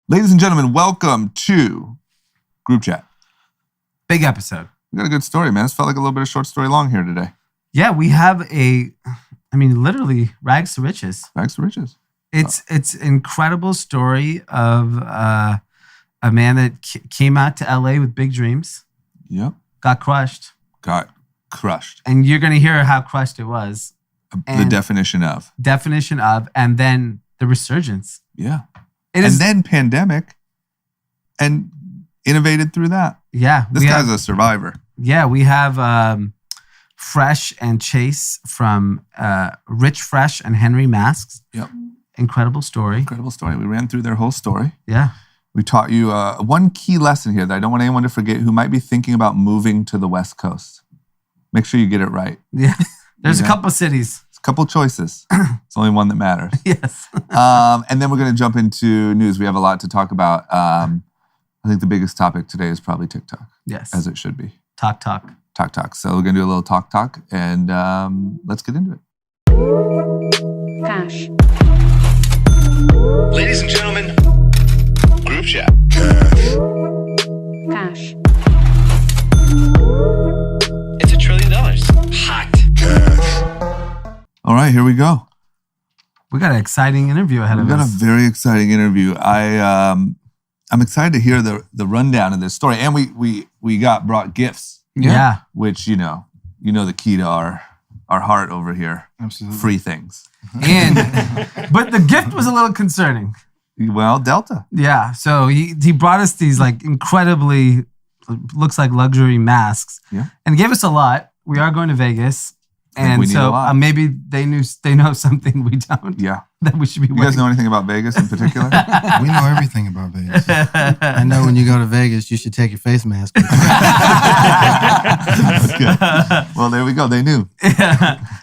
Ladies and gentlemen, welcome to Group Chat. Big episode. We got a good story, man. This felt like a little bit of short story long here today. Yeah, we have literally rags to riches. Rags to riches. It's an incredible story of a man that came out to LA with big dreams. Yep. Got crushed. And you're going to hear how crushed it was. The definition of, and then the resurgence. Yeah. Then pandemic, and innovated through that. Yeah. This guy's a survivor. Yeah, we have Fresh and Chase from Rich Fresh and Henry Masks. Yep. Incredible story. We ran through their whole story. Yeah. We taught you one key lesson here that I don't want anyone to forget who might be thinking about moving to the West Coast. Make sure you get it right. Yeah. There's a couple cities. A couple choices. It's only one that matters. Yes. And then we're going to jump into news. We have a lot to talk about. I think the biggest topic today is probably TikTok. Yes. As it should be. Talk. So we're going to do a little talk, and let's get into it. Cash. Ladies and gentlemen, Group Chat. Cash. It's $1 trillion. Hot. All right, here we go. We got an exciting interview ahead of us. We got a very exciting interview. I'm excited to hear the rundown of this story, and we got brought gifts. Yeah. Which you know the key to our heart over here. Absolutely. Free things. But the gift was a little concerning. Well, Delta. Yeah. So he brought us these like incredibly looks like luxury masks. Yeah. And gave us a lot. We are going to Vegas. And we need a so lot. Maybe they know something we don't. Yeah. That we should be. You guys know anything about Vegas in particular? We know everything about Vegas. I know when you go to Vegas, you should take your face mask. Okay. Well, there we go. They knew.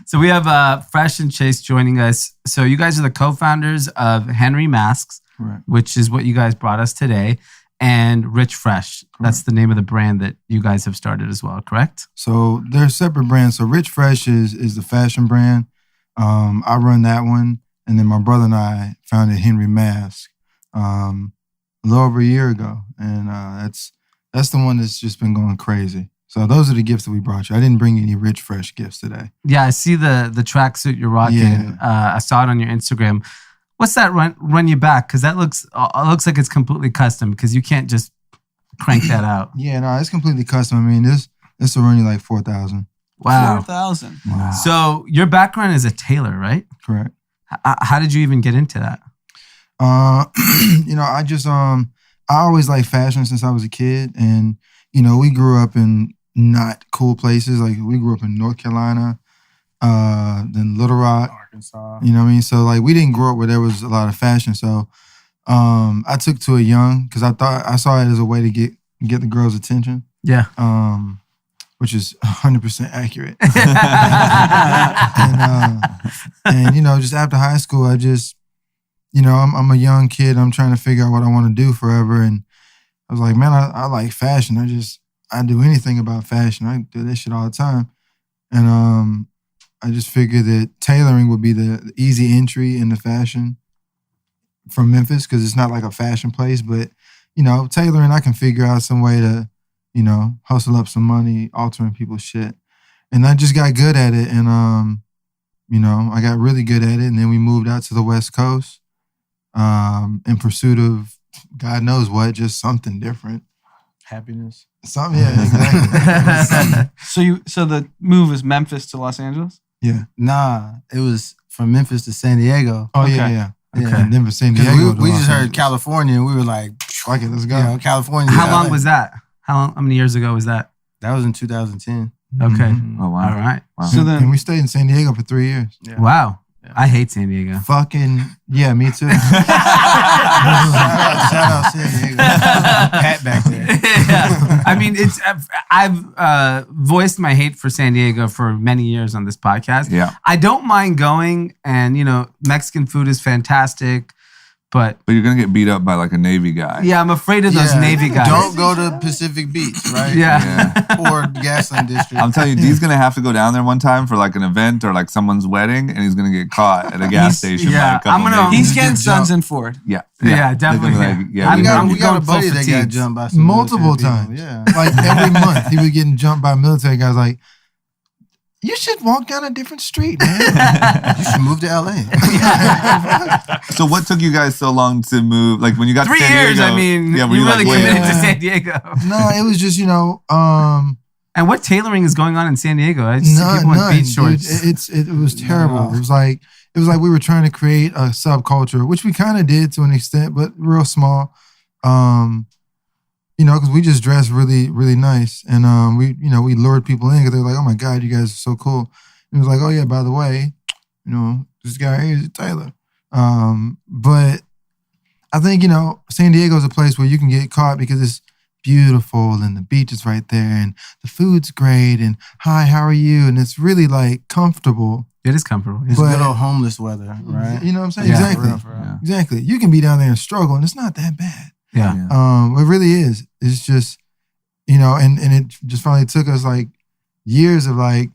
So we have Fresh and Chase joining us. So you guys are the co-founders of Henry Masks, Right. which is what you guys brought us today, and Rich Fresh. That's the name of the brand that you guys have started as well, correct? So they're separate brands. So Rich Fresh is the fashion brand. I run that one. And then my brother and I founded Henry Mask a little over a year ago. And that's the one that's just been going crazy. So those are the gifts that we brought you. I didn't bring any Rich Fresh gifts today. Yeah, I see the tracksuit you're rocking. Yeah. I saw it on your Instagram. What's that run you back? Because that looks like it's completely custom because you can't just crank that out. Yeah, no, it's completely custom. I mean, this will run you like $4,000. Wow. 4,000. Wow. So your background is a tailor, right? Correct. How did you even get into that? I just I always liked fashion since I was a kid, and we grew up in not cool places. Like we grew up in North Carolina, then Little Rock, Arkansas. You know what I mean? So like we didn't grow up where there was a lot of fashion. So I took to it young because I saw it as a way to get the girls' attention. Yeah. Which is 100% accurate. and just after high school, I just, I'm a young kid. I'm trying to figure out what I want to do forever. And I was like, man, I like fashion. I do anything about fashion. I do this shit all the time. And I just figured that tailoring would be the easy entry into fashion from Memphis because it's not like a fashion place. But, tailoring, I can figure out some way to, hustle up some money, altering people's shit. And I just got good at it. And, I got really good at it. And then we moved out to the West Coast in pursuit of God knows what, just something different. Happiness. Something, yeah, exactly. So the move was Memphis to Los Angeles? Yeah. Nah, it was from Memphis to San Diego. Oh, Okay. yeah. Okay. And then from San Diego. We just heard California and we were like, Fuck it, let's go. California. How long was that? How many years ago was that? That was in 2010. Okay. Oh, wow. All right. Wow. So then, and we stayed in San Diego for 3 years. Yeah. Wow. Yeah. I hate San Diego. Fucking, yeah, me too. Shout out San Diego. Pat back there. Yeah. I mean, I've voiced my hate for San Diego for many years on this podcast. Yeah. I don't mind going, and Mexican food is fantastic, But But you're gonna get beat up by like a Navy guy. yeah, I'm afraid of those Yeah. Navy guys. Don't go to Pacific Beach, right? Yeah. Or Gaslamp District. I'm telling you, Dee's gonna have to go down there one time for like an event or like someone's wedding, and he's gonna get caught at a gas station. yeah, by a couple I'm gonna- Navy- He's getting Get Sons jumped. and Ford. yeah, Yeah, They're gonna be definitely. yeah, I'm we going- heard we you. got a going full buddy that got fatigues. jumped by some Multiple military times. people. Yeah. Like every month, he was getting jumped by military guys. Like, you should walk down a different street, man. You should move to LA. So what took you guys so long to move? Like when you got 3 to San years. Diego, I mean, yeah, were you you really like, committed wait, to San Diego. No, it was just And what tailoring is going on in San Diego? I just see people in none, beach shorts. dude. It was terrible. It was like we were trying to create a subculture, which we kind of did to an extent, but real small. Because we just dressed really, really nice, and we lured people in because they were like, "Oh my God, you guys are so cool." And it was like, "Oh yeah, by the way, this guy here is a tailor." But I think San Diego is a place where you can get caught because it's beautiful and the beach is right there and the food's great and hi, how are you? And it's really like comfortable. It is comfortable. It's But- good old homeless weather, right? You know what I'm saying? Yeah. Exactly. For real. Yeah. Exactly. You can be down there and struggle and it's not that bad. Yeah. Yeah. It really is. It's just, and it just finally took us like years of like,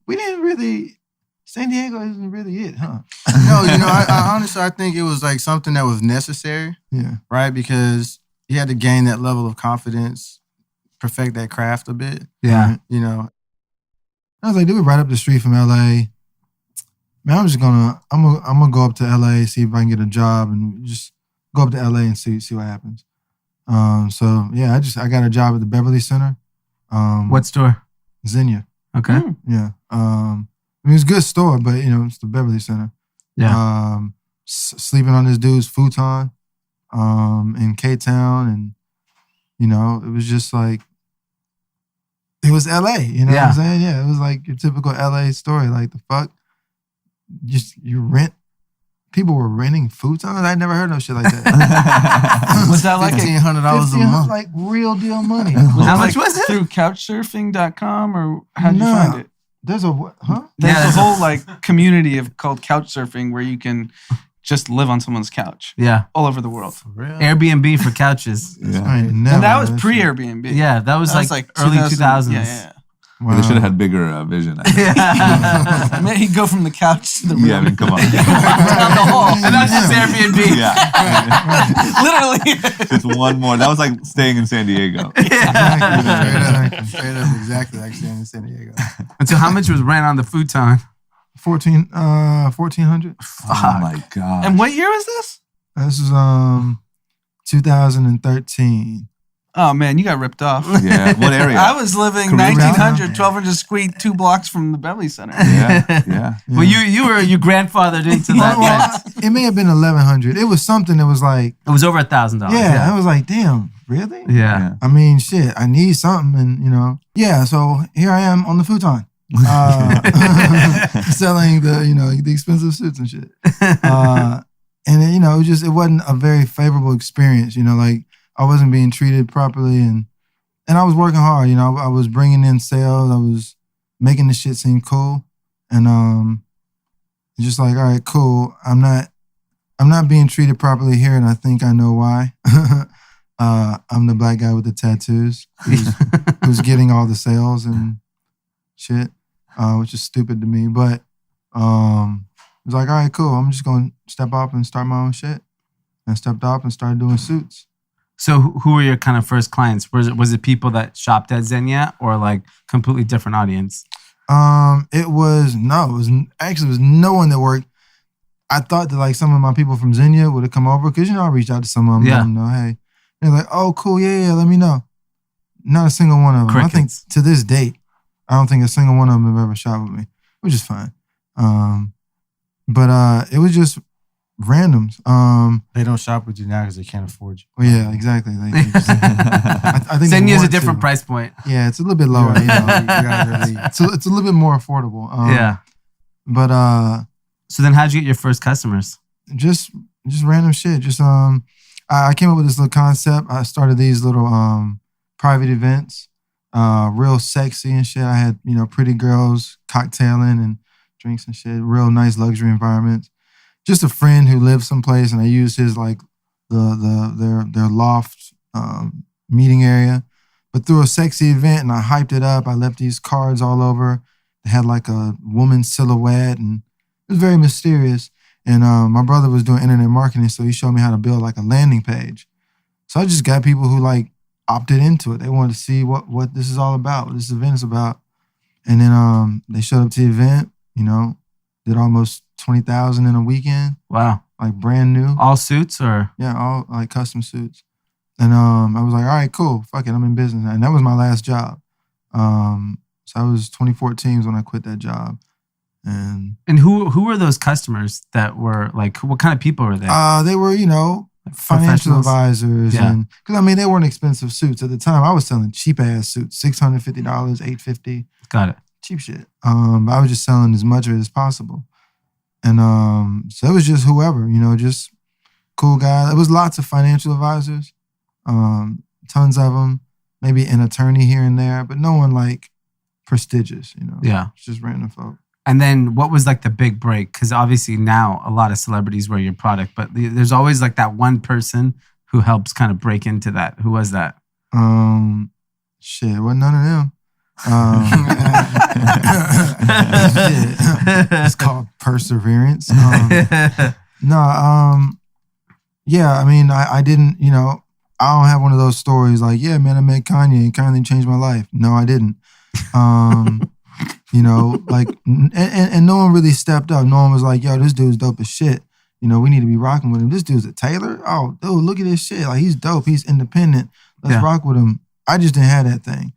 we didn't really, San Diego isn't really it, huh? No, I honestly, I think it was like something that was necessary, Yeah. right? Because you had to gain that level of confidence, perfect that craft a bit, Yeah. I was like, dude, we're right up the street from LA. Man, I'm gonna go up to LA, see if I can get a job and just go up to LA and see what happens. So yeah, I got a job at the Beverly Center. What store? Xenia. Okay. Yeah. It was a good store, but it's the Beverly Center. Yeah. Sleeping on this dude's futon, in K-Town, and it was just like it was LA. You know what I'm saying? Yeah, it was like your typical LA story. Like the fuck, just you rent. People were renting futons. I never heard no shit like that. Was that like $1,500 a month? like real deal money. How much was it? through couchsurfing.com or how'd you Nah. find it? There's a what? Huh? There's Yeah, a whole like community called couchsurfing where you can just live on someone's couch Yeah. all over the world. For real? Airbnb for couches. Yeah. I ain't never And that heard was shit. pre-Airbnb. Yeah, that was like early 2000s. Yeah, They should have had bigger vision. I think. Yeah. I mean, he'd go from the couch to the room. Yeah, I mean, come on. down the hall. And that's just Airbnb. Yeah. Literally. Just one more. That was like staying in San Diego. Straight up, exactly like staying in San Diego. And so how much was rent on the futon? 1,400. Oh my God. And what year was this? This is 2013. Oh man, you got ripped off. Yeah. What area? I was living Koreatown? 1900, 1200 Squeak, 2 blocks from the Beverly Center. Yeah. Yeah. Well, you were grandfathered into that rent. It may have been 1,100. It was something that was like, It was over $1,000. yeah, I was like, damn, really? Yeah. I mean, shit, I need something, and yeah. So here I am on the futon, selling the expensive suits and shit. And it wasn't a very favorable experience. Like I wasn't being treated properly, and I was working hard. I was bringing in sales. I was making the shit seem cool, and just like, all right, cool. I'm not being treated properly here, and I think I know why. I'm the black guy with the tattoos who's getting all the sales and shit, which is stupid to me. But it was like, all right, cool. I'm just going to step up and start my own shit. And I stepped up and started doing suits. So who were your kind of first clients? Was it people that shopped at Xenia or like completely different audience? It was no one that worked. I thought that like some of my people from Xenia would have come over because I reached out to some of them, let them know, hey. They're like, oh, cool, yeah, let me know. Not a single one of them. Crickets. I think to this date, I don't think a single one of them have ever shopped with me, which is fine. But it was just randoms. They don't shop with you now because they can't afford you. Well, yeah, exactly. They just, I think Xenia's a want different to. price point. Yeah, it's a little bit lower. It's a little bit more affordable. Yeah. But So then how'd you get your first customers? just random shit. Just I came up with this little concept. I started these little private events, real sexy and shit. I had pretty girls cocktailing and drinks and shit. Real nice luxury environments. just a friend who lived someplace, and I used his like their loft meeting area, but through a sexy event, and I hyped it up. I left these cards all over. They had like a woman's silhouette, and it was very mysterious. And my brother was doing internet marketing, so he showed me how to build like a landing page. So I just got people who like opted into it. They wanted to see what this is all about, what this event is about. And then they showed up to the event, you know, did almost 20,000 in a weekend. Wow. Like brand new. All suits or? Yeah, all like custom suits. And I was like, all right, cool. Fuck it, I'm in business now. And that was my last job. So I was 2014 when I quit that job. And who were those customers that were like, what kind of people were they? They were, you know, financial advisors. Yeah. And because I mean, they weren't expensive suits. At the time, I was selling cheap ass suits, $650, $850. Got it. Cheap shit. But I was just selling as much of it as possible. And so it was just whoever, you know, just cool guy. It was lots of financial advisors, tons of them, maybe an attorney here and there, but no one like prestigious, you know. Yeah. It's just random folk. And then what was like the big break? Because obviously now a lot of celebrities wear your product, but there's always like that one person who helps kind of break into that. Who was that? Shit, wasn't none of them. Shit. It's called perseverance. Yeah, I mean, I didn't, you know, I don't have one of those stories like, yeah, man, I met Kanye and Kanye changed my life. No, I didn't. You know, like, and no one really stepped up. No one was like, yo, this dude's dope as shit. You know, we need to be rocking with him. This dude's a tailor. Oh, dude, look at this shit. Like, he's dope. He's independent. Let's rock with him. I just didn't have that thing.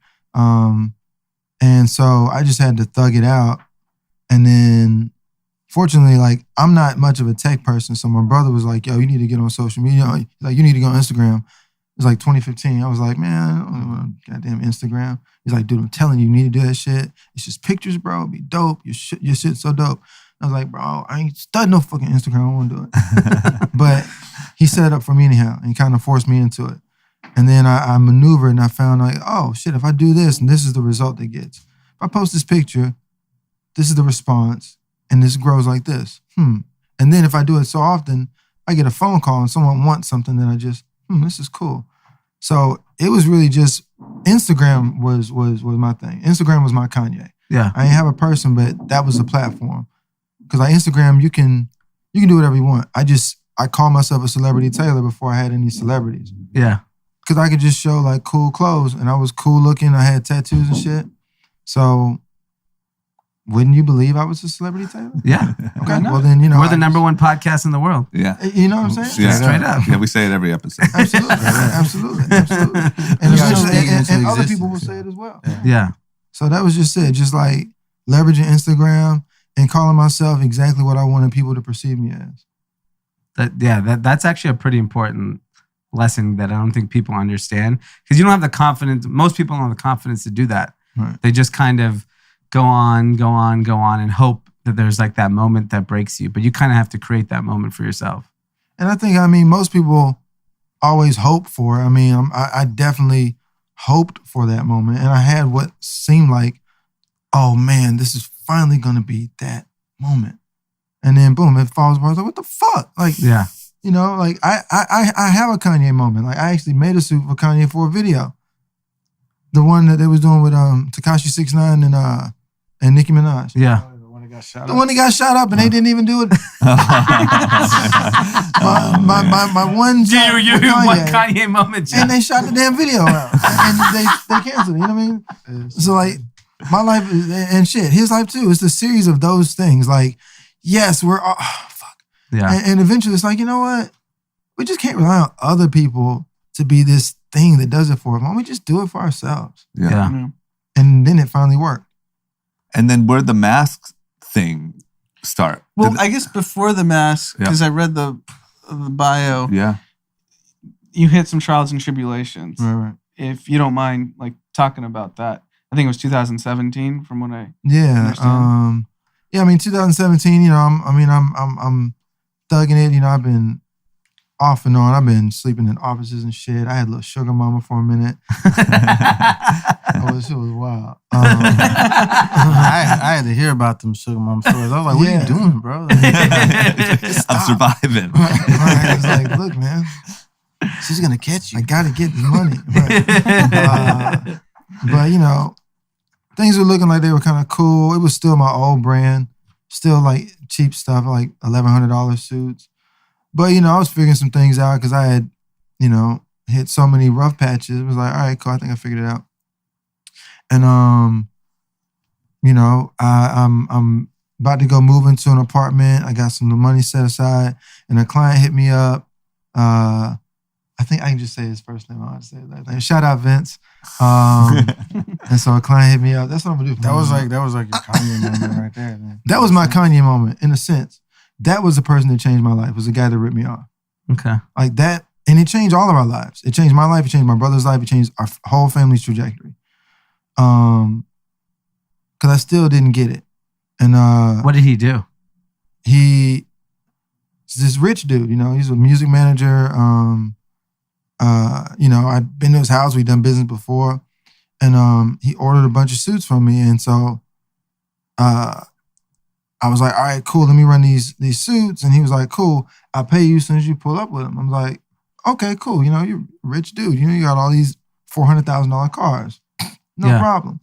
And so I just had to thug it out. And then, fortunately, like, I'm not much of a tech person. So my brother was like, yo, you need to get on social media. He's like, you need to go on Instagram. It was like 2015. I was like, man, I don't know goddamn Instagram. He's like, dude, I'm telling you, you need to do that shit. It's just pictures, bro. It'd be dope. Your shit's so dope. I was like, bro, I ain't studying no fucking Instagram. I don't want to do it. But he set it up for me anyhow. And he kind of forced me into it. And then I maneuvered and I found like, oh, shit, if I do this and this is the result that gets. If I post this picture, this is the response. And this grows like this. And then if I do it so often, I get a phone call and someone wants something that I just, this is cool. So it was really just Instagram was my thing. Instagram was my Kanye. Yeah. I didn't have a person, but that was a platform. Because on Instagram, you can do whatever you want. I call myself a celebrity tailor before I had any celebrities. Yeah. Because I could just show like cool clothes and I was cool looking. I had tattoos and shit. So wouldn't you believe I was a celebrity tailor? Yeah. Okay. Well, then, you know. We're the number one podcast in the world. Yeah. You know what I'm saying? Yeah. Straight up. Yeah, we say it every episode. Absolutely. And eventually, and other people will say it as well. Yeah. So that was just it. Just like leveraging Instagram and calling myself exactly what I wanted people to perceive me as. That's actually a pretty important lesson that I don't think people understand. Because you don't have the confidence. Most people don't have the confidence to do that. Right. They just kind of go on and hope that there's like that moment that breaks you. But you kind of have to create that moment for yourself. And I think, most people always hope for it. I definitely hoped for that moment. And I had what seemed like, oh man, this is finally going to be that moment. And then boom, it falls apart. I was like, what the fuck? Like, yeah. You know, like I have a Kanye moment. Like I actually made a suit for Kanye for a video. The one that they was doing with Tekashi 6ix9ine and Nicki Minaj. Yeah. The one that got shot up and they didn't even do it. my one shot You one Kanye moment. And they shot the damn video out. And they canceled it. You know what I mean? So like my life is, and shit, his life too. It's the series of those things. Like, yes, we're all, fuck. Yeah. And eventually it's like, you know what? We just can't rely on other people to be this thing that does it for us. Why don't we just do it for ourselves? Yeah. And then it finally worked. And then where'd the mask thing start? Well, I guess before the mask, because I read the bio. Yeah. You hit some trials and tribulations. Right. If you don't mind, like talking about that. I think it was 2017 from what I understand. 2017, you know, I'm thugging it. You know, I've been off and on. I've been sleeping in offices and shit. I had a little sugar mama for a minute. It was wild. I had to hear about them sugar mom stories. I was like, what are you doing, bro? I'm surviving. Right. It's like, look, man, She's going to catch you. I got to get the money. Right. But, you know, things were looking like they were kind of cool. It was still my old brand. Still like cheap stuff, like $1,100 suits. But, you know, I was figuring some things out because I had, you know, hit so many rough patches. It was like, all right, cool. I think I figured it out. And, you know, I'm about to go move into an apartment. I got some money set aside. And a client hit me up. I think I can just say his first name. I want to say his last name. Shout out Vince. And so a client hit me up. That's what I'm gonna do. That was like your Kanye moment right there, man. That was my Kanye moment, in a sense. That was the person that changed my life. Was the guy that ripped me off. Okay. Like that, and it changed all of our lives. It changed my life. It changed my brother's life. It changed our whole family's trajectory. Because I still didn't get it. And what did he do? He's this rich dude. You know, he's a music manager. You know, I'd been to his house. We'd done business before. And he ordered a bunch of suits from me. And so I was like, all right, cool. Let me run these suits. And he was like, cool. I'll pay you as soon as you pull up with them. I'm like, okay, cool. You know, you're a rich dude. You know, you got all these $400,000 cars. No problem.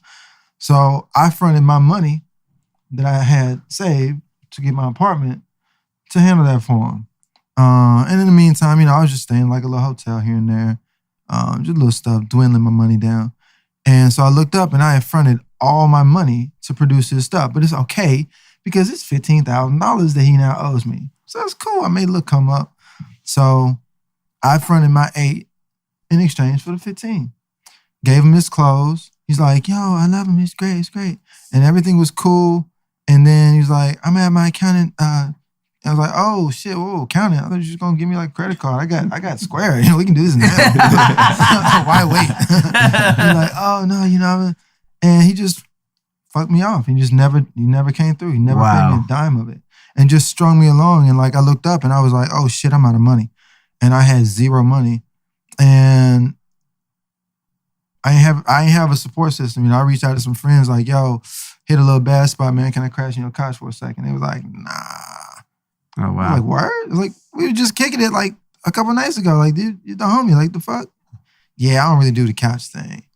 So I fronted my money that I had saved to get my apartment to handle that for him. And in the meantime, you know, I was just staying like a little hotel here and there. Just little stuff, dwindling my money down. And so I looked up and I had fronted all my money to produce his stuff. But it's okay because it's $15,000 that he now owes me. So that's cool. I made a little come up. So I fronted my 8 in exchange for the 15. Gave him his clothes. He's like, yo, I love him. He's great. It's great. And everything was cool. And then he was like, I'm at my accountant. I was like, oh shit, whoa, accountant. I thought you were just gonna give me like a credit card. I got Square. You know, we can do this now. Why wait? He's like, oh no, you know, and he just fucked me off. He never came through. He never paid me a dime of it. And just strung me along. And like I looked up and I was like, oh shit, I'm out of money. And I had zero money. And I ain't have a support system. You know, I reached out to some friends like, yo, hit a little bad spot, man. Can I crash in your couch for a second? They was like, nah. Oh, wow. I was like, word? Like, we were just kicking it like a couple nights ago. Like, dude, you're the homie. Like, the fuck? Yeah, I don't really do the couch thing.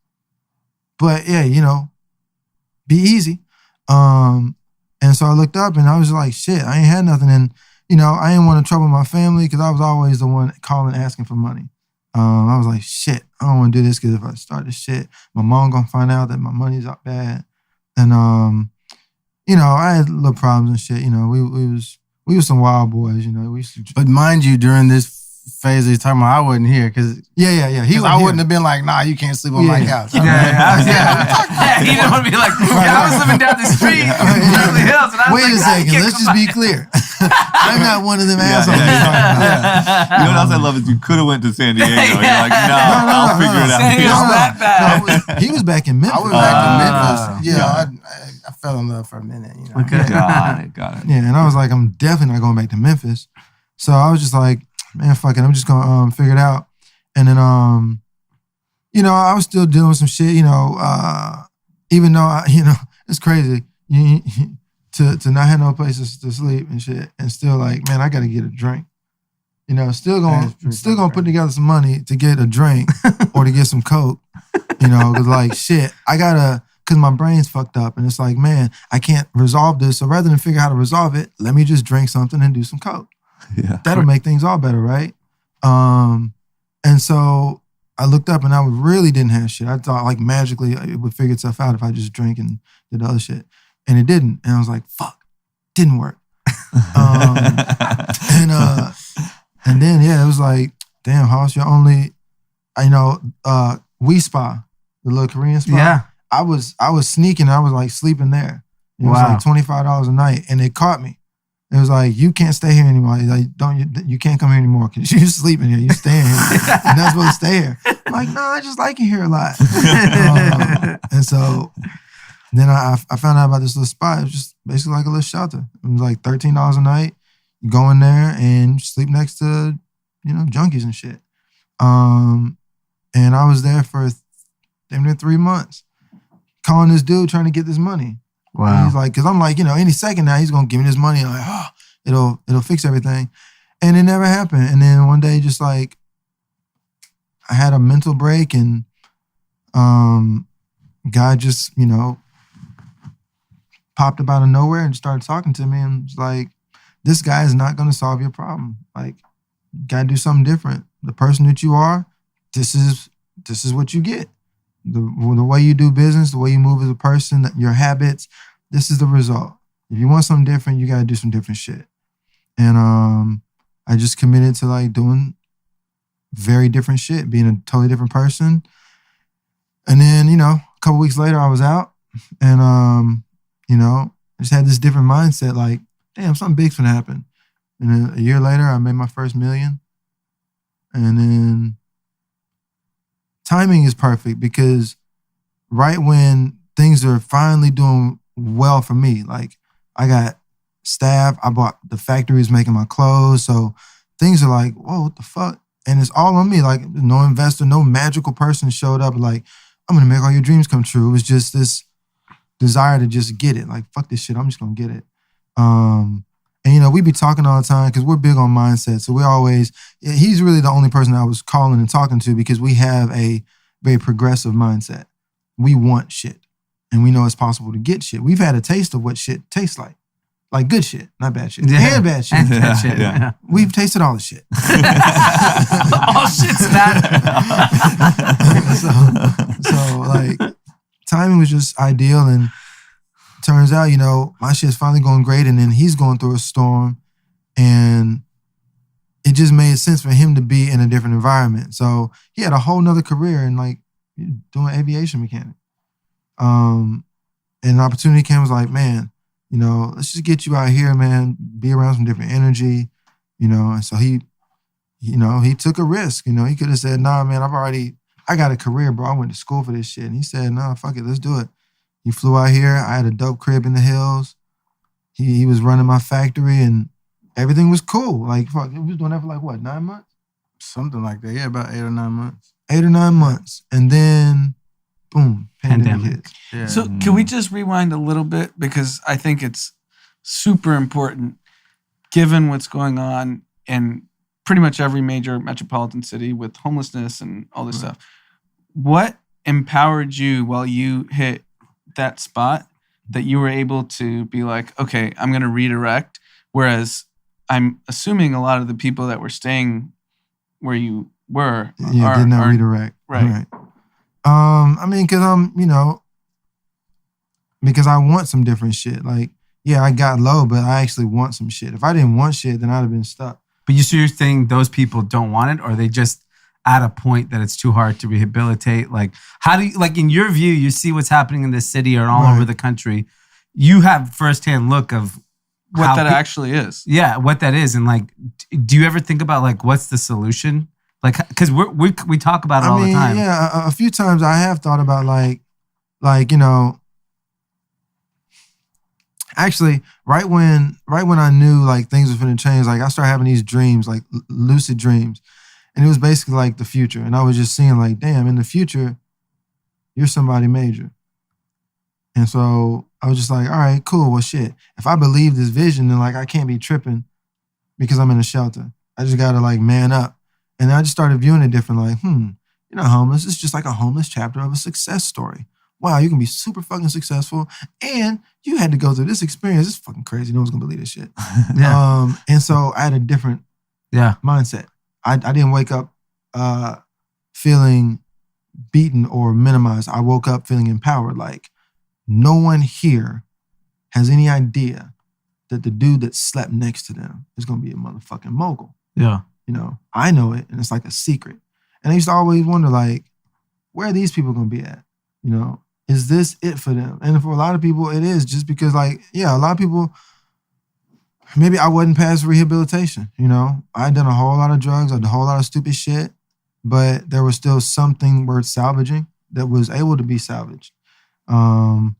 But yeah, you know, be easy. And so I looked up and I was like, shit, I ain't had nothing. And, you know, I didn't want to trouble my family because I was always the one calling asking for money. I was like, shit, I don't want to do this because if I start this shit, my mom gonna find out that my money's up bad. And, you know, I had little problems and shit. You know, we was some wild boys, you know. We used to, but mind you, during this phase that you're talking about, I wasn't here because I wouldn't have been like, nah, you can't sleep on my couch. He didn't want to be like, I was living down the street in Beverly Hills. And I was wait a second, let's just be clear. I'm not one of them assholes. You know what else I love is you could have went to San Diego. You're like, no, I'll figure it out. San Diego's that bad. He was back in Memphis. I was back in Memphis. Yeah, I fell in love for a minute. You know? Okay. Got it. Yeah, and I was like, I'm definitely not going back to Memphis. So I was just like, man, fuck it. I'm just gonna figure it out. And then you know, I was still dealing with some shit, you know, even though you know, it's crazy. To not have no places to sleep and shit, and still like, man, I gotta get a drink. You know, still gonna put together some money to get a drink or to get some coke. You know, cause like shit, cause my brain's fucked up, and it's like, man, I can't resolve this. So rather than figure out how to resolve it, let me just drink something and do some coke. Yeah, that'll make things all better, right? And so I looked up and I really didn't have shit. I thought like magically it would figure itself out if I just drank and did other shit. And it didn't. And I was like, fuck, didn't work. And then, yeah, it was like, damn, Hoss, you're only, you know, We Spa, the little Korean spa. Yeah. I was sneaking. I was like sleeping there. It was like $25 a night. And it caught me. It was like, you can't stay here anymore. Like, you can't come here anymore because you're sleeping here. You're staying here. You're not supposed to stay here. I'm like, no, I just like it here a lot. And so then I found out about this little spot. It was just basically like a little shelter. It was like $13 a night. You go in there and sleep next to, junkies and shit. And I was there for damn near 3 months, calling this dude trying to get this money. Wow. And he's like, because I'm like, any second now he's gonna give me this money. I'm like, it'll fix everything, and it never happened. And then one day, just like, I had a mental break, and God just popped up out of nowhere and started talking to me, and was like, this guy is not gonna solve your problem. Like, you gotta do something different. The person that you are, this is what you get. The way you do business, the way you move as a person, your habits, this is the result. If you want something different, you got to do some different shit. And I just committed to like doing very different shit, being a totally different person. And then, a couple weeks later, I was out, and I just had this different mindset, like, damn, something big's gonna happen. And then a year later, I made my first $1 million. And then timing is perfect, because right when things are finally doing well for me, like, I got staff, I bought the factories making my clothes, so things are like, whoa, what the fuck? And it's all on me. Like, no investor, no magical person showed up like, I'm gonna make all your dreams come true. It was just this desire to just get it. Like, fuck this shit, I'm just gonna get it. And we be talking all the time because we're big on mindset. So he's really the only person I was calling and talking to, because we have a very progressive mindset. We want shit, and we know it's possible to get shit. We've had a taste of what shit tastes like good shit, not bad shit, and bad shit. And bad shit. Yeah. We've tasted all the shit. All shit's bad. so like, timing was just ideal, and turns out, my shit's finally going great, and then he's going through a storm, and it just made sense for him to be in a different environment. So he had a whole nother career in like doing aviation mechanic. And an opportunity came, was like, man, let's just get you out here, man, be around some different energy, and so he took a risk. He could have said, nah, man, I got a career, bro. I went to school for this shit. And he said, nah, fuck it, let's do it. He flew out here. I had a dope crib in the hills. He was running my factory, and everything was cool. Like, fuck, we was doing that for like, what, 9 months? Something like that. Yeah, about 8 or 9 months. 8 or 9 months. And then, boom, pandemic hit. Yeah. So can we just rewind a little bit? Because I think it's super important, given what's going on in pretty much every major metropolitan city with homelessness and all this stuff. What empowered you while you hit that spot that you were able to be like, okay, I'm going to redirect? Whereas I'm assuming a lot of the people that were staying where you were did not redirect. Right. Because I want some different shit. Like, yeah, I got low, but I actually want some shit. If I didn't want shit, then I'd have been stuck. But you're saying those people don't want it, or they just at a point that it's too hard to rehabilitate? Like, how do you, like, in your view, you see what's happening in this city or all over the country. You have firsthand look of what that actually is. Yeah, what that is. And like, do you ever think about like, what's the solution? Like, because we talk about it all the time. Yeah, a few times I have thought about actually, right when I knew like things was going to change, like I started having these dreams, like lucid dreams. And it was basically like the future. And I was just seeing like, damn, in the future, you're somebody major. And so I was just like, all right, cool. Well, shit. If I believe this vision, then like I can't be tripping because I'm in a shelter. I just got to like man up. And I just started viewing it different. Like, you're not homeless. It's just like a homeless chapter of a success story. Wow, you can be super fucking successful. And you had to go through this experience. It's fucking crazy. No one's going to believe this shit. Yeah. And so I had a different mindset. I didn't wake up feeling beaten or minimized. I woke up feeling empowered. Like, no one here has any idea that the dude that slept next to them is going to be a motherfucking mogul. Yeah. I know it, and it's like a secret. And I used to always wonder, like, where are these people going to be at? Is this it for them? And for a lot of people, it is, just because, like, yeah, a lot of people, maybe I wasn't past rehabilitation, I had done a whole lot of drugs, I did a whole lot of stupid shit, but there was still something worth salvaging that was able to be salvaged. And,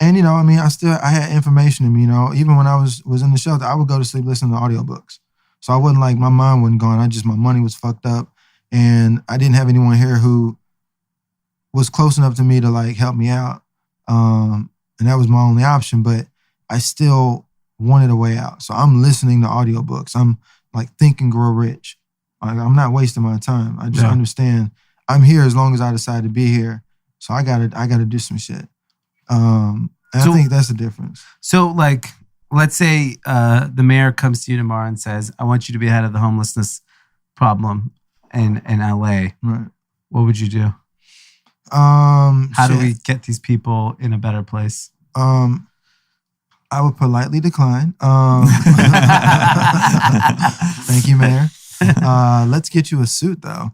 I had information in me, even when I was in the shelter, I would go to sleep listening to audiobooks. So I wasn't like, my mind wasn't gone. My money was fucked up. And I didn't have anyone here who was close enough to me to like help me out. And that was my only option, but I still wanted a way out. So I'm listening to audiobooks. I'm like Think and Grow Rich. I'm not wasting my time. I just understand I'm here as long as I decide to be here. So I gotta do some shit. And I think that's the difference. So like, let's say the mayor comes to you tomorrow and says, I want you to be head of the homelessness problem in LA. Right. What would you do? How do we get these people in a better place? I would politely decline. Thank you, Mayor. Let's get you a suit though,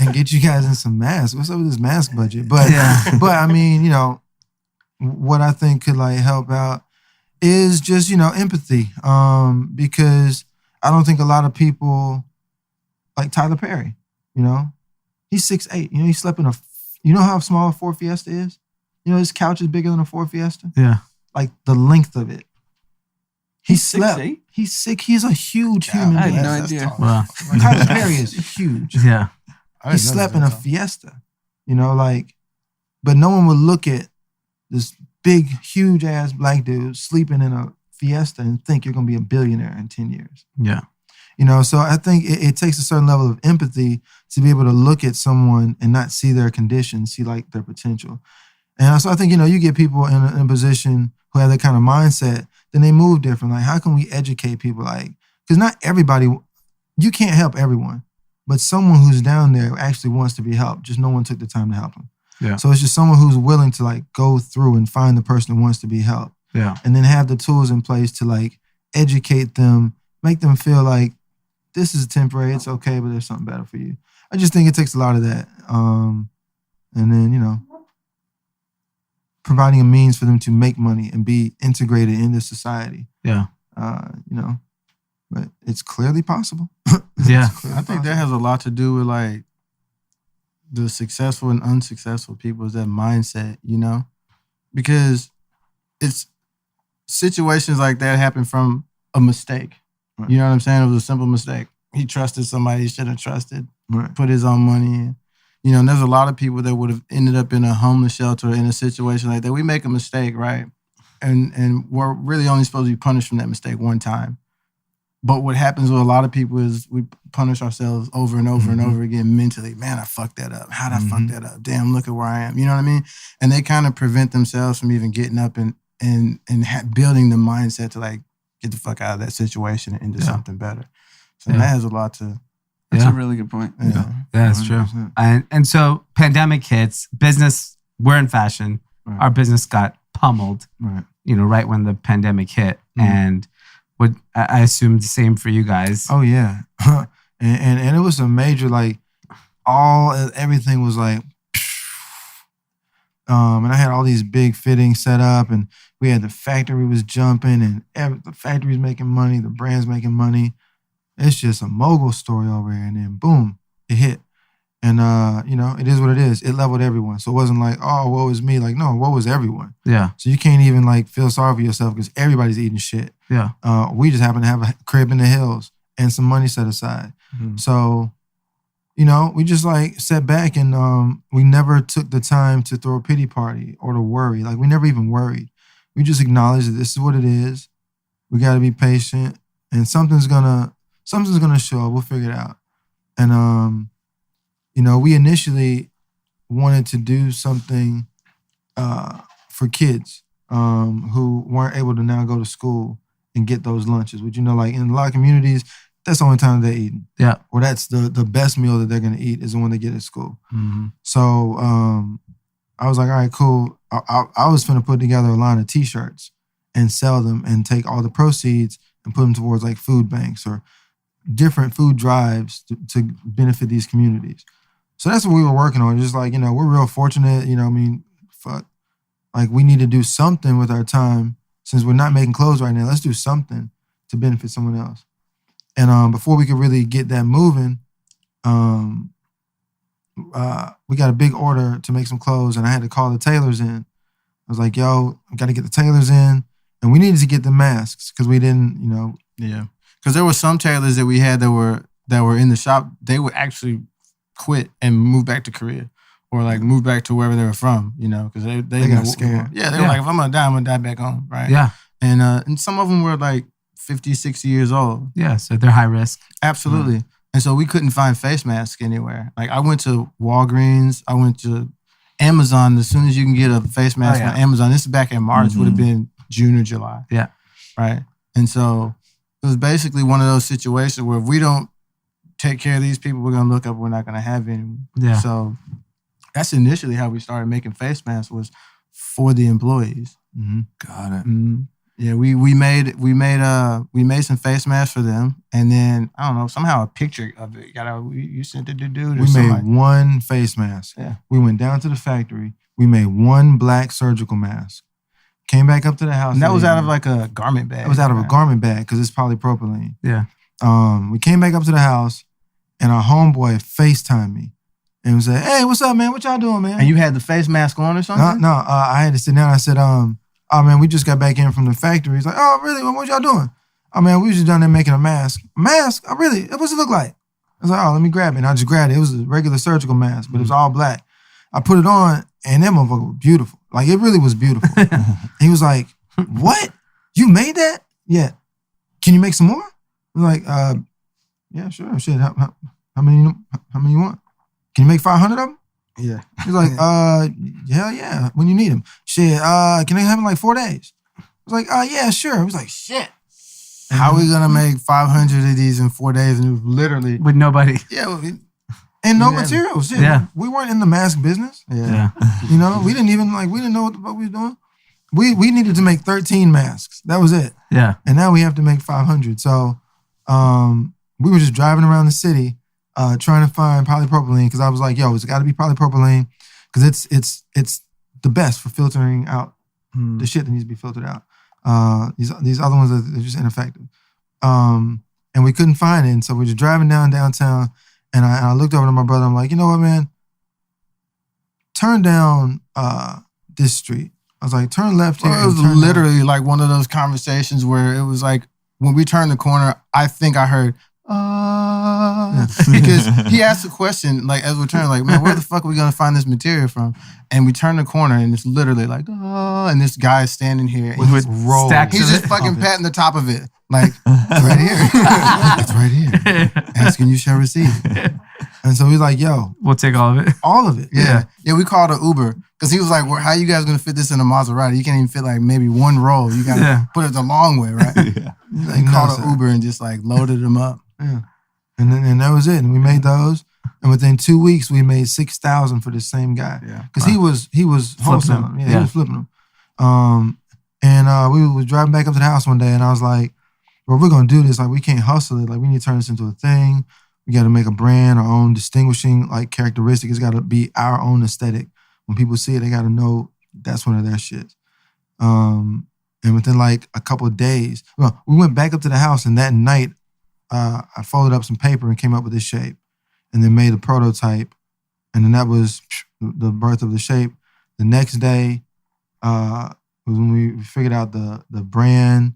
and get you guys in some masks. What's up with this mask budget? But I mean, you know, what I think could like help out is just, you know, empathy. Because I don't think a lot of people like Tyler Perry. You know, he's 6'8". You know, he slept in you know how small a Ford Fiesta is? You know, his couch is bigger than a Ford Fiesta. Yeah, like the length of it. He slept. 6'8"? He's sick. He's a huge human I being. had no idea. wow. Tyler Perry is huge. Yeah, He slept in a Fiesta. You know, like, but no one would look at this big, huge ass black dude sleeping in a Fiesta and think you're gonna be a billionaire in 10 years. yeah, You know, so I think it takes a certain level of empathy to be able to look at someone and not see their condition, see like their potential. And so I think, you know, you get people in a position who have that kind of mindset, then they move different. Like, how can we educate people? Like, because not everybody, you can't help everyone, but someone who's down there actually wants to be helped. Just no one took the time to help them. Yeah. So it's just someone who's willing to like go through and find the person who wants to be helped. Yeah. And then have the tools in place to like educate them, make them feel like this is temporary, it's okay, but there's something better for you. I just think it takes a lot of that. And then, you know, providing a means for them to make money and be integrated into society. Yeah. You know, but it's clearly possible. Yeah. I think that has a lot to do with like the successful and unsuccessful people, is that mindset, you know? Because it's situations like that happen from a mistake. Right. You know what I'm saying? It was a simple mistake. He trusted somebody he shouldn't have trusted, Right. put his own money in. You know, and there's a lot of people that would have ended up in a homeless shelter in a situation like that. We make a mistake, right? And we're really only supposed to be punished from that mistake one time. But what happens with a lot of people is we punish ourselves over and over and over again mentally. Man, I fucked that up. How'd I fuck that up? Damn, look at where I am. You know what I mean? And they kind of prevent themselves from even getting up and building the mindset to like get the fuck out of that situation and into something better. So that has a lot to... That's a really good point. Yeah, that's true. 100%. And so pandemic hits, business, we're in fashion. Right. Our business got pummeled, Right. you know, right when the pandemic hit. And I assume the same for you guys. Oh yeah. and it was a major, like, everything was like, and I had all these big fittings set up, and we had the factory was jumping, and the factory's making money, the brand's making money. It's just a mogul story over here, and then boom, it hit. And you know, it is what it is. It leveled everyone. So it wasn't like, oh, woe is me. Like, no, woe was everyone. Yeah. So you can't even like feel sorry for yourself because everybody's eating shit. Yeah. We just happen to have a crib in the hills and some money set aside. Mm-hmm. So, you know, we just like sat back and we never took the time to throw a pity party or to worry. Like, we never even worried. We just acknowledged that this is what it is. We got to be patient, and something's gonna show up. We'll figure it out. And you know, we initially wanted to do something for kids who weren't able to now go to school and get those lunches. Which, you know, like in a lot of communities, that's the only time they're eating. Yeah. Or that's the best meal that they're gonna eat is the one they get at school. Mm-hmm. So I was like, all right, cool. I was finna put together a line of T-shirts and sell them and take all the proceeds and put them towards like food banks or different food drives to benefit these communities. So that's what we were working on. Just like, you know, we're real fortunate, you know, I mean, fuck. Like, we need to do something with our time. Since we're not making clothes right now, let's do something to benefit someone else. And before we could really get that moving, we got a big order to make some clothes, and I had to call the tailors in. I was like, yo, I got to get the tailors in, and and we needed to get the masks because we didn't, you know. Yeah, because there were some tailors that we had that were in the shop. They would actually quit and move back to Korea or like move back to wherever they were from, you know, because they got scared. Yeah, they were like, if I'm gonna die back home, right? Yeah. And some of them were like 50, 60 years old. Yeah, so they're high risk. Absolutely. And so we couldn't find face masks anywhere. Like I went to Walgreens, I went to Amazon. As soon as you can get a face mask on Amazon, this is back in March, would have been June or July. Yeah. Right. And so it was basically one of those situations where if we don't take care of these people, we're gonna look up, we're not gonna have any. Yeah. So that's initially how we started making face masks, was for the employees. Got it. Yeah, we made some face masks for them, and then I don't know, somehow a picture of it you sent it to dude. We made one face mask. Yeah. We went down to the factory. We made one black surgical mask. Came back up to the house. And that was out of like a garment bag. It was out of a garment bag because it's polypropylene. Yeah. We came back up to the house, and our homeboy FaceTimed me and said, "Hey, what's up, man? What y'all doing, man?" And you had the face mask on or something? No. I had to sit down. I said, "Oh man, we just got back in from the factory." He's like, "Oh really? What y'all doing?" "Oh man, we was just down there making a mask." "A mask? Oh really? What's it look like?" I was like, "Oh, let me grab it." And I just grabbed it. It was a regular surgical mask, but it was all black. I put it on, and that motherfucker was beautiful. Like it really was beautiful. He was like, "What? You made that? Yeah. Can you make some more?" I was like, "Yeah, sure. Shit. How many you want? Can you make 500 of them?" Yeah. He's like, hell yeah, when you need them. Shit, can I have them in like 4 days? I was like, yeah, sure. He was like, shit. How are we gonna make 500 of these in 4 days? And it was literally With nobody. yeah, and no materials. Shit. Yeah. We weren't in the mask business. yeah. You know, we didn't know what the fuck we was doing. We needed to make 13 masks. That was it. Yeah. And now we have to make 500. So we were just driving around the city trying to find polypropylene because I was like, yo, it's got to be polypropylene because it's the best for filtering out the shit that needs to be filtered out. These other ones are just ineffective. And we couldn't find it. And so we're just driving downtown and I looked over to my brother. I'm like, you know what, man? Turn down this street. I was like, turn left here. Well, it was literally like one of those conversations where it was like, when we turned the corner, I think I heard, because he asked a question, like, as we're turning, like, man, where the fuck are we going to find this material from? And we turn the corner, and it's literally like, and this guy's standing here. And With stacks he's of just it? fucking patting the top of it. Like, it's right here. It's right here. Asking you shall receive. And so he's like, yo, We'll take all of it. all of it. Yeah. Yeah, we called an Uber. Because he was like, well, how you guys going to fit this in a Maserati? You can't even fit like maybe one roll. You got to put it the long way, right? He's like, He no, called sir. an Uber and just like loaded them up. Yeah. And that was it. And we made those. And within 2 weeks, we made 6,000 for the same guy. Yeah. Because he was Flipping them. wholesaling. Yeah, he was flipping them. And we was driving back up to the house one day, and I was like, well, we're going to do this. Like, we can't hustle it. Like, we need to turn this into a thing. We got to make a brand, our own distinguishing like characteristic. It's got to be our own aesthetic. When people see it, they got to know that's one of their shits. And within like a couple of days, well, we went back up to the house, and that night, I folded up some paper and came up with this shape, and then made a prototype, and then that was the birth of the shape. The next day was when we figured out the brand,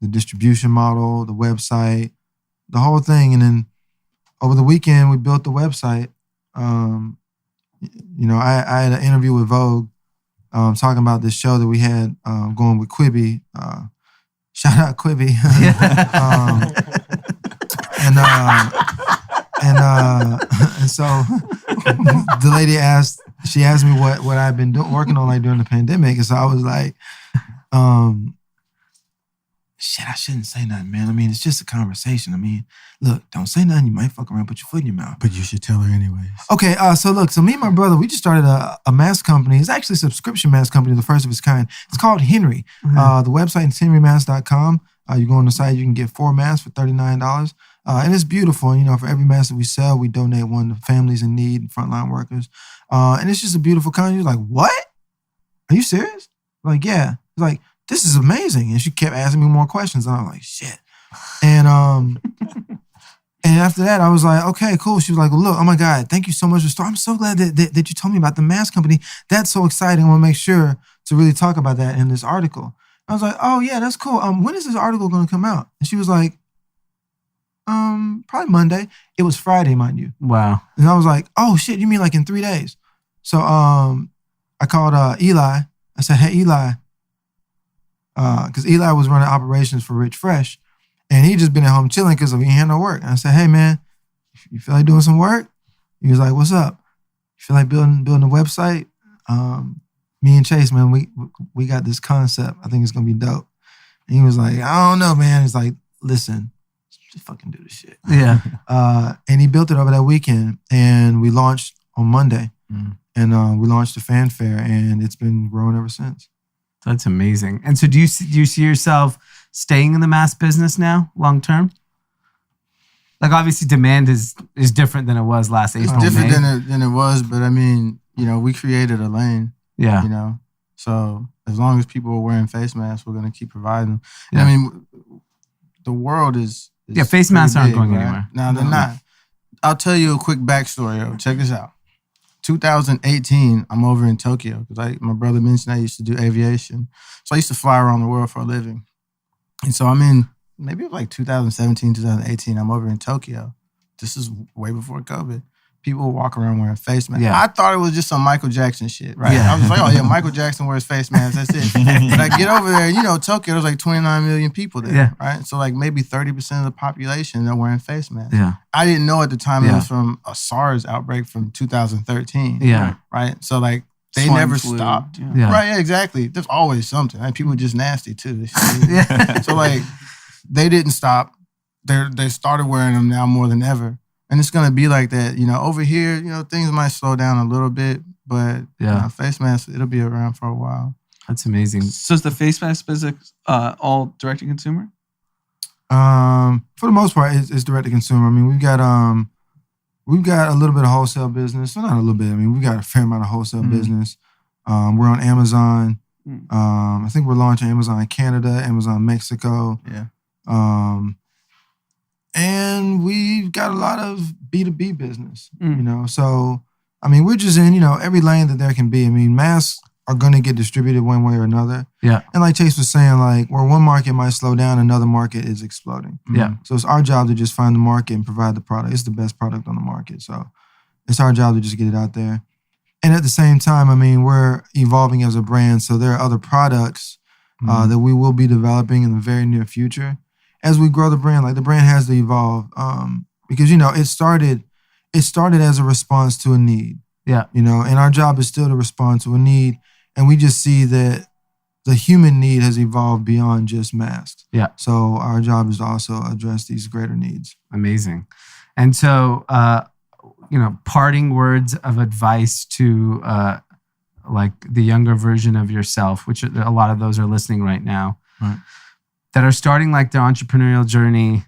the distribution model, the website, the whole thing, and then over the weekend we built the website. You know, I had an interview with Vogue talking about this show that we had going with Quibi. Shout out Quibi. And so the lady asked me what I've been working on like during the pandemic, and so I was like, shit, I shouldn't say nothing, man. I mean, it's just a conversation. I mean, look, don't say nothing. You might fuck around, put your foot in your mouth. But you should tell her anyways. Okay, so me and my brother, we just started a mask company. It's actually a subscription mask company, the first of its kind. It's called Henry. The website is henrymask.com. You go on the site, you can get 4 masks for $39. And it's beautiful. And, you know, for every mask that we sell, we donate one to families in need and frontline workers. And it's just a beautiful company. You're like, what? Are you serious? Like, yeah. It's like, this is amazing. And she kept asking me more questions. And I was like, shit. And and after that, I was like, okay, cool. She was like, well, look, oh my God, thank you so much for starting. I'm so glad that you told me about the mask company. That's so exciting. I want to make sure to really talk about that in this article. I was like, oh yeah, that's cool. When is this article gonna come out? And she was like, probably Monday. It was Friday, mind you. Wow. And I was like, oh shit, you mean like in 3 days? So I called Eli. I said, hey Eli, because Eli was running operations for Rich Fresh, and he just been at home chilling because he ain't had no work. And I said, hey man, you feel like doing some work? He was like, what's up? You feel like building a website? Me and Chase, man, we got this concept. I think it's gonna be dope. And he was like, I don't know, man. He's like, listen, just fucking do this shit. Yeah. And he built it over that weekend, and we launched on Monday. And we launched the fanfare, and it's been growing ever since. That's amazing. And so do you see yourself staying in the mass business now, long term? Like obviously demand is different than it was last April. It's different May. than it was, but I mean, we created a lane. Yeah. So as long as people are wearing face masks, we're gonna keep providing them. Yeah. I mean, the world is face masks aren't big, going right? anywhere. No, they're not. I'll tell you a quick backstory. Yo. Check this out. 2018, I'm over in Tokyo because my brother mentioned I used to do aviation. So I used to fly around the world for a living. And so I'm in, maybe it was like 2017, 2018, I'm over in Tokyo. This is way before COVID. People walk around wearing face masks. Yeah. I thought it was just some Michael Jackson shit, right? Yeah. I was like, oh yeah, Michael Jackson wears face masks, that's it. But I get over there, Tokyo, there's like 29 million people there, Yeah. right? So like maybe 30% of the population are wearing face masks. Yeah. I didn't know at the time it Yeah. was from a SARS outbreak from 2013. Yeah. Right? So like they Swine never flu, stopped. yeah. Yeah. Right, yeah, exactly. There's always something. Like, people are just nasty too. Yeah. So like they didn't stop. They started wearing them now more than ever. And it's gonna be like that. Over here, things might slow down a little bit, but face masks, it'll be around for a while. That's amazing. So is the face mask business all direct to consumer? For the most part, it's direct to consumer. I mean, we've got a little bit of wholesale business. Well, not a little bit. I mean, we've got a fair amount of wholesale business. We're on Amazon. I think we're launching Amazon Canada, Amazon Mexico. Yeah. And we've got a lot of B2B business, So, I mean, we're just in, every lane that there can be. I mean, masks are going to get distributed one way or another. Yeah. And like Chase was saying, like, where one market might slow down, another market is exploding. Yeah. So it's our job to just find the market and provide the product. It's the best product on the market. So it's our job to just get it out there. And at the same time, I mean, we're evolving as a brand. So there are other products that we will be developing in the very near future as we grow the brand. Like, the brand has to evolve because, it started as a response to a need. Yeah. And our job is still to respond to a need. And we just see that the human need has evolved beyond just masks. Yeah. So our job is to also address these greater needs. Amazing. And so, parting words of advice to like the younger version of yourself, which a lot of those are listening right now, right, that are starting like their entrepreneurial journey.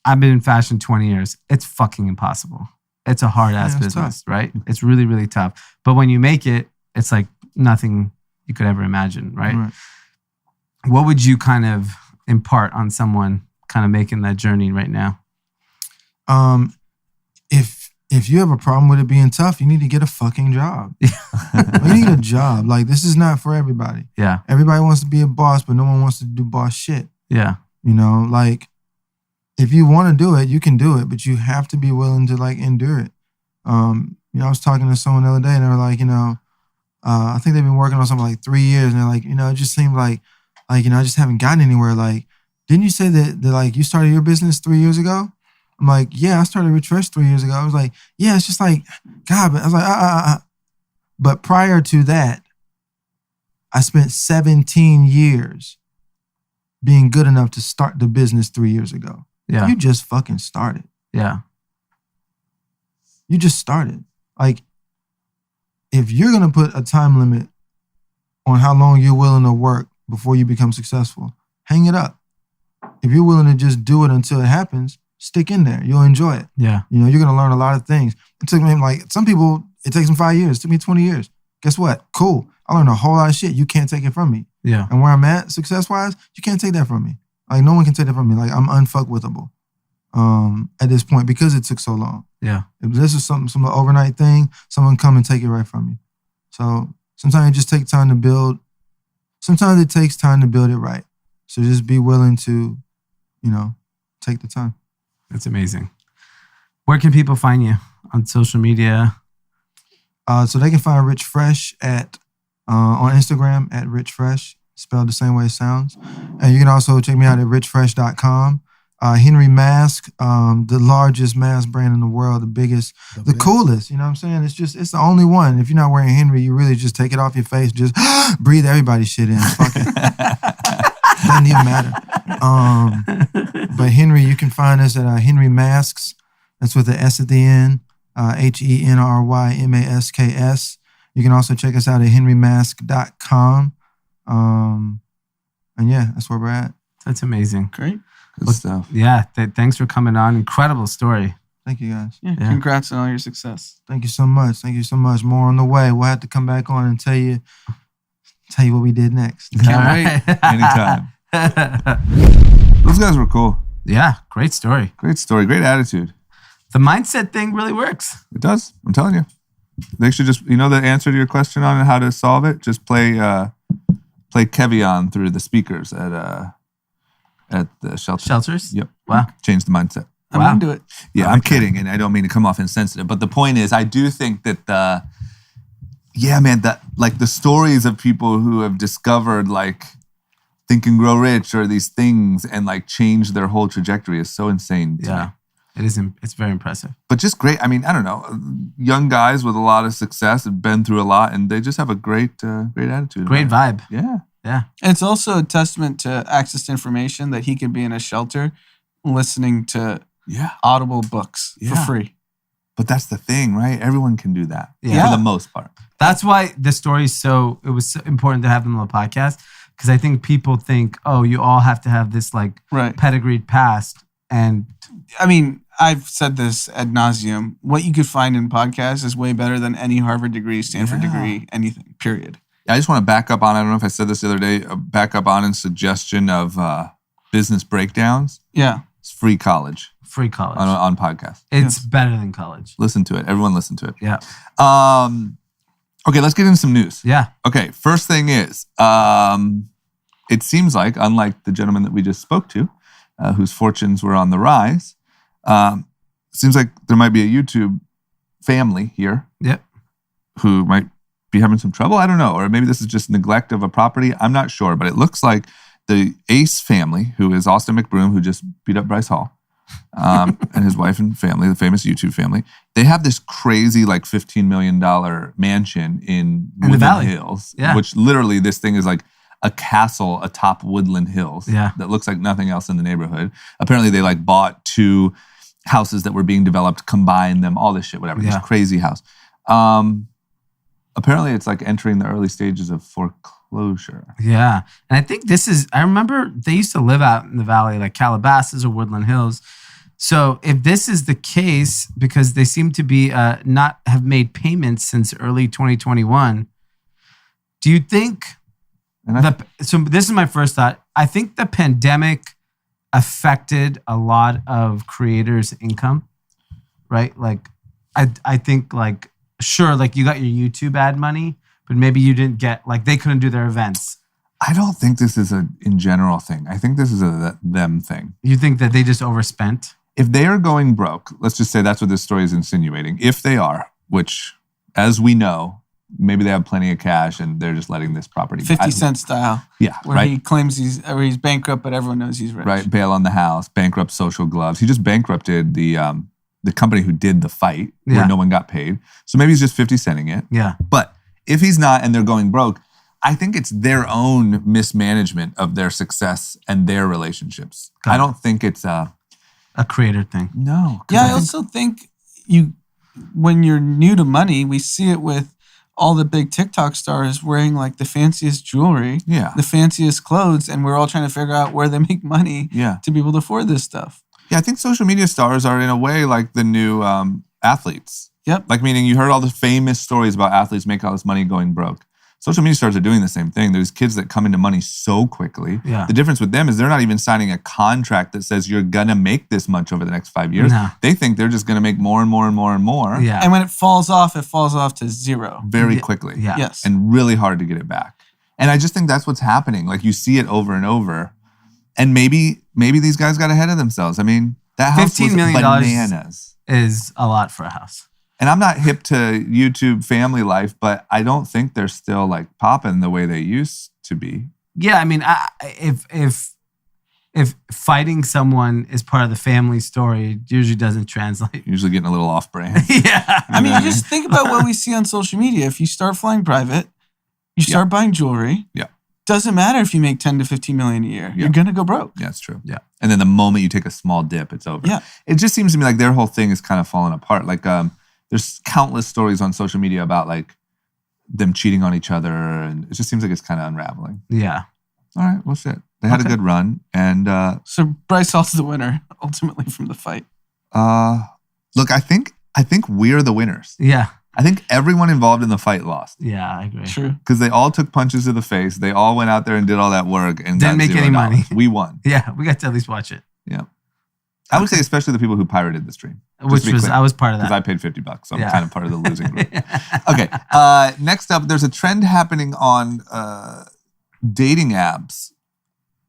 I've been in fashion 20 years. It's fucking impossible. It's a hard ass business, right? It's really, really tough. But when you make it, it's like nothing you could ever imagine, right? What would you kind of impart on someone kind of making that journey right now? If you have a problem with it being tough, you need to get a fucking job. You need a job. Like, this is not for everybody. Yeah. Everybody wants to be a boss, but no one wants to do boss shit. Yeah. Like, if you want to do it, you can do it, but you have to be willing to like endure it. I was talking to someone the other day and they were like, I think they've been working on something like 3 years, and they're like, it just seemed like, I just haven't gotten anywhere. Like, didn't you say that like you started your business 3 years ago? I'm like, yeah, I started Rich Fresh 3 years ago. I was like, yeah, it's just like, God, but I was like, But prior to that, I spent 17 years being good enough to start the business 3 years ago. Yeah. You just fucking started. Yeah. You just started. Like, if you're going to put a time limit on how long you're willing to work before you become successful, hang it up. If you're willing to just do it until it happens, stick in there. You'll enjoy it. Yeah. You're going to learn a lot of things. It took me, like, some people, it takes them 5 years. It took me 20 years. Guess what? Cool. I learned a whole lot of shit. You can't take it from me. Yeah. And where I'm at, success-wise, you can't take that from me. Like, no one can take that from me. Like, I'm unfuckwithable at this point because it took so long. Yeah. If this is some overnight thing, someone come and take it right from you. So sometimes it just takes time to build sometimes it takes time to build it right. So just be willing to, take the time. That's amazing. Where can people find you on social media? So they can find Rich Fresh on Instagram at Rich Fresh, spelled the same way it sounds. And you can also check me out at richfresh.com. Henry Mask, the largest mask brand in the world, the biggest, the coolest. You know what I'm saying? It's the only one. If you're not wearing Henry, you really just take it off your face, just breathe everybody's shit in. Fuck it. Doesn't even matter. But Henry, you can find us at Henry Masks. That's with the S at the end. HenryMasks. You can also check us out at henrymask.com. And yeah, that's where we're at. That's amazing. Great. Good stuff. Yeah. Thanks for coming on. Incredible story. Thank you, guys. Yeah. Congrats on all your success. Thank you so much. Thank you so much. More on the way. We'll have to come back on and tell you what we did next. Can't wait. Anytime. Those guys were cool. Yeah. Great story. Great story. Great attitude. The mindset thing really works. It does. I'm telling you. They should just, the answer to your question on how to solve it, just play Kevion through the speakers at the shelter. Shelters? Yep. Wow. Change the mindset. I'm Wow. into it. Yeah, I'm kidding, and I don't mean to come off insensitive, but the point is, I do think that the stories of people who have discovered Think and Grow Rich or these things and change their whole trajectory is so insane to me. Yeah. It is. It's very impressive. But just great. I mean, I don't know, young guys with a lot of success have been through a lot, and they just have a great attitude. Great vibe. Yeah. Yeah. And it's also a testament to access to information that he could be in a shelter listening to Audible books for free. But that's the thing, right? Everyone can do that Yeah. for the most part. That's why the story it was so important to have them on the podcast, because I think people think, oh, you all have to have this Right. pedigreed past. And I mean, I've said this ad nauseum. What you could find in podcasts is way better than any Harvard degree, Stanford degree, anything, period. I just want to back up on, I don't know if I said this the other day, back up on a suggestion of business breakdowns. Yeah. It's free college free college. on podcast. It's better than college. Listen to it. Everyone listen to it. Yeah. Okay, let's get into some news. Yeah. Okay, first thing is, it seems like, unlike the gentleman that we just spoke to, whose fortunes were on the rise, seems like there might be a YouTube family here Yep. who might be having some trouble. I don't know. Or maybe this is just neglect of a property. I'm not sure. But it looks like the Ace family, who is Austin McBroom, who just beat up Bryce Hall, and his wife and family, the famous YouTube family, they have this crazy $15 million mansion in the Woodland Valley. Hills, Yeah. which literally this thing is like a castle atop Woodland Hills that looks like nothing else in the neighborhood. Apparently they bought 2 houses that were being developed, combined them, all this shit, whatever. Yeah. This crazy house. Apparently it's entering the early stages of foreclosure. Yeah. And I think I remember they used to live out in the valley, like Calabasas or Woodland Hills. So if this is the case, because they seem to be not have made payments since early 2021, do you think so this is my first thought. I think the pandemic affected a lot of creators' income, right? I think sure, you got your YouTube ad money, but maybe you didn't get, they couldn't do their events. I don't think this is a in general thing. I think this is a them thing. You think that they just overspent? If they are going broke, let's just say that's what this story is insinuating. If they are, which, as we know, maybe they have plenty of cash and they're just letting this property 50 Cent style. Yeah, where right. he claims he's bankrupt, but everyone knows he's rich. Right, bail on the house, bankrupt Social Gloves. He just bankrupted the company who did the fight where no one got paid. So maybe he's just 50 centing it. Yeah. But if he's not and they're going broke, I think it's their own mismanagement of their success and their relationships. I don't think it's a creator thing. No. Yeah, I also think when you're new to money, we see it with all the big TikTok stars wearing the fanciest jewelry, the fanciest clothes, and we're all trying to figure out where they make money to be able to afford this stuff. Yeah, I think social media stars are in a way like the new athletes. Yep. Meaning you heard all the famous stories about athletes making all this money going broke. Social media stars are doing the same thing. There's kids that come into money so quickly. Yeah. The difference with them is they're not even signing a contract that says you're going to make this much over the next 5 years. No. They think they're just going to make more and more and more and more. Yeah. And when it falls off to zero. Very quickly. Yeah. Yes. And really hard to get it back. And I just think that's what's happening. Like you see it over and over. And maybe these guys got ahead of themselves. I mean, that house was $15 million bananas. Is a lot for a house. And I'm not hip to YouTube family life, but I don't think they're still like popping the way they used to be. Yeah, I mean, if fighting someone is part of the family story, it usually doesn't translate. Usually getting a little off brand. Yeah. I mean, just think about what we see on social media. If you start flying private, you start buying jewelry. Yeah. Doesn't matter if you make 10 to 15 million a year. Yeah. You're going to go broke. Yeah, it's true. Yeah. And then the moment you take a small dip, it's over. Yeah. It just seems to me like their whole thing is kind of falling apart. Like there's countless stories on social media about like them cheating on each other. And it just seems like it's kind of unraveling. Yeah. All right. Well, shit. They had a good run. And So Bryce Hall's the winner, ultimately, from the fight. look, I think we're the winners. Yeah. I think everyone involved in the fight lost. Yeah, I agree. True. Because they all took punches to the face. They all went out there and did all that work and Didn't make any $0. money. We won. Yeah, we got to at least watch it. Yeah. I would say especially the people who pirated the stream. Which was, I was part of Because that. I paid $50, so I'm Yeah. kind of part of the losing group. Okay. Next up, there's a trend happening on dating apps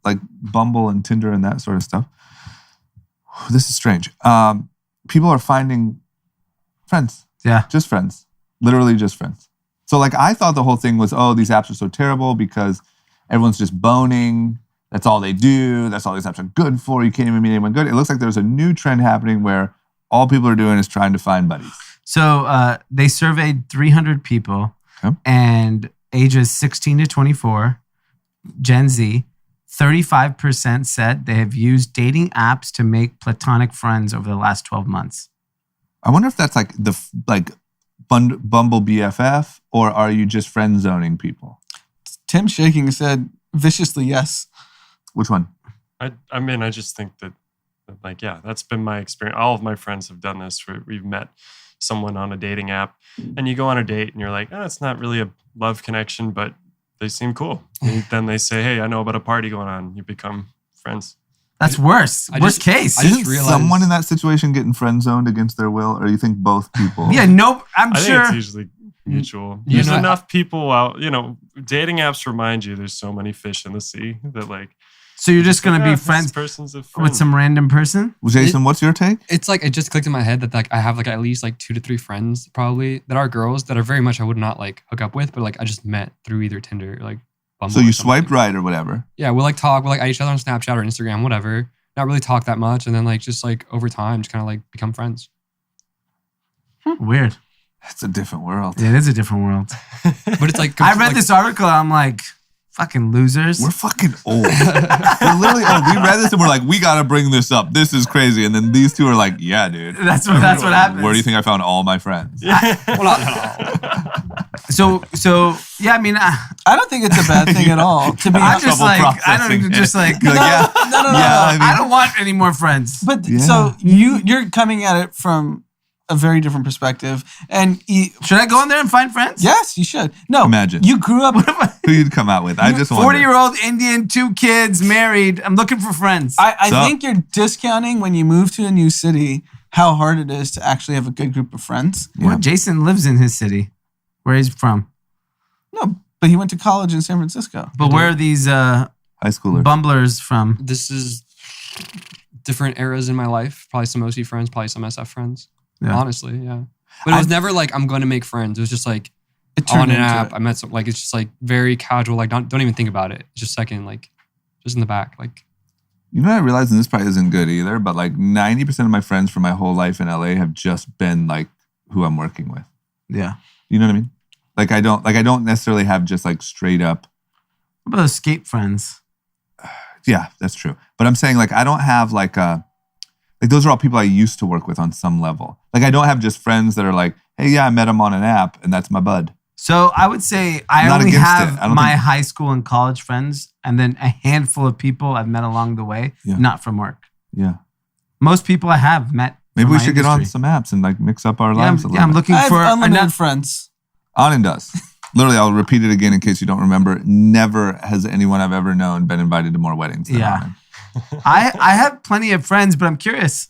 like Bumble and Tinder and that sort of stuff. This is strange. People are finding friends. Yeah. Just friends. Literally just friends. So like I thought the whole thing was, oh, these apps are so terrible because everyone's just boning. That's all they do. That's all these apps are good for. You can't even meet anyone good. It looks like there's a new trend happening where all people are doing is trying to find buddies. So they surveyed 300 people and ages 16 to 24, Gen Z. 35% said they have used dating apps to make platonic friends over the last 12 months. I wonder if that's like Bumble BFF, or are you just friend zoning people? Tim shaking his head viciously, yes. Which one? I mean, I just think that, like, yeah, that's been my experience. All of my friends have done this. We've met someone on a dating app, and you go on a date, and you're like, oh, it's not really a love connection, but they seem cool. And then they say, hey, I know about a party going on. You become friends. That's worse. Worst case. Isn't someone in that situation getting friend zoned against their will, or you think both people? Yeah, nope. I think it's usually mutual. There's enough people out. Dating apps remind you there's so many fish in the sea that like. So you're just going to be friends with some random person? Well, Jason, what's your take? It's like, it just clicked in my head that like I have like at least like 2 to 3 friends probably that are girls that are very much I would not like hook up with, but like I just met through either Tinder or like Bumble. So you swiped right or whatever? Yeah, we'll like talk, we'll like at each other on Snapchat or Instagram, whatever. Not really talk that much. And then like just like over time, just kind of like become friends. Weird. It's a different world. Yeah, it is a different world. But it's like... I read this article and I'm like... Fucking losers. We're fucking old. We're literally old. We read this and we're like, we got to bring this up. This is crazy. And then these two are like, yeah, dude. That's what happens. Where do you think I found all my friends? So yeah, I mean, I don't think it's a bad thing at all. To be I'm just like, I don't just like, no. I don't want any more friends. But so you're coming at it from a very different perspective. And should I go in there and find friends? Yes, you should. No, imagine you grew up. Who you'd come out with? I just 40-year-old Indian, 2 kids, married. I'm looking for friends. I think you're discounting when you move to a new city how hard it is to actually have a good group of friends. Yeah. Well, Jason lives in his city, where he's from. No, but he went to college in San Francisco. But where are these high schoolers bumblers from? This is different eras in my life. Probably some OC friends, probably some SF friends. Yeah. Honestly, yeah. But it was never like I'm going to make friends. It was just like on an app. I met some like it's just like very casual. Like don't even think about it. It's just second, like just in the back. Like you know what I realized, and this probably isn't good either, but like 90% of my friends from my whole life in LA have just been like who I'm working with. Yeah. You know what I mean? Like I don't necessarily have just like straight up. What about escape friends? Yeah, that's true. But I'm saying like I don't have like those are all people I used to work with on some level. Like I don't have just friends that are like, hey, yeah, I met him on an app and that's my bud. So I would say I only have my high school and college friends and then a handful of people I've met along the way, not from work. Yeah. Most people I have met. Maybe we should get on some apps and like mix up our lives a little bit. I'm looking for unlimited friends. Anand does. Literally, I'll repeat it again in case you don't remember. Never has anyone I've ever known been invited to more weddings than Anand. I have plenty of friends, but I'm curious.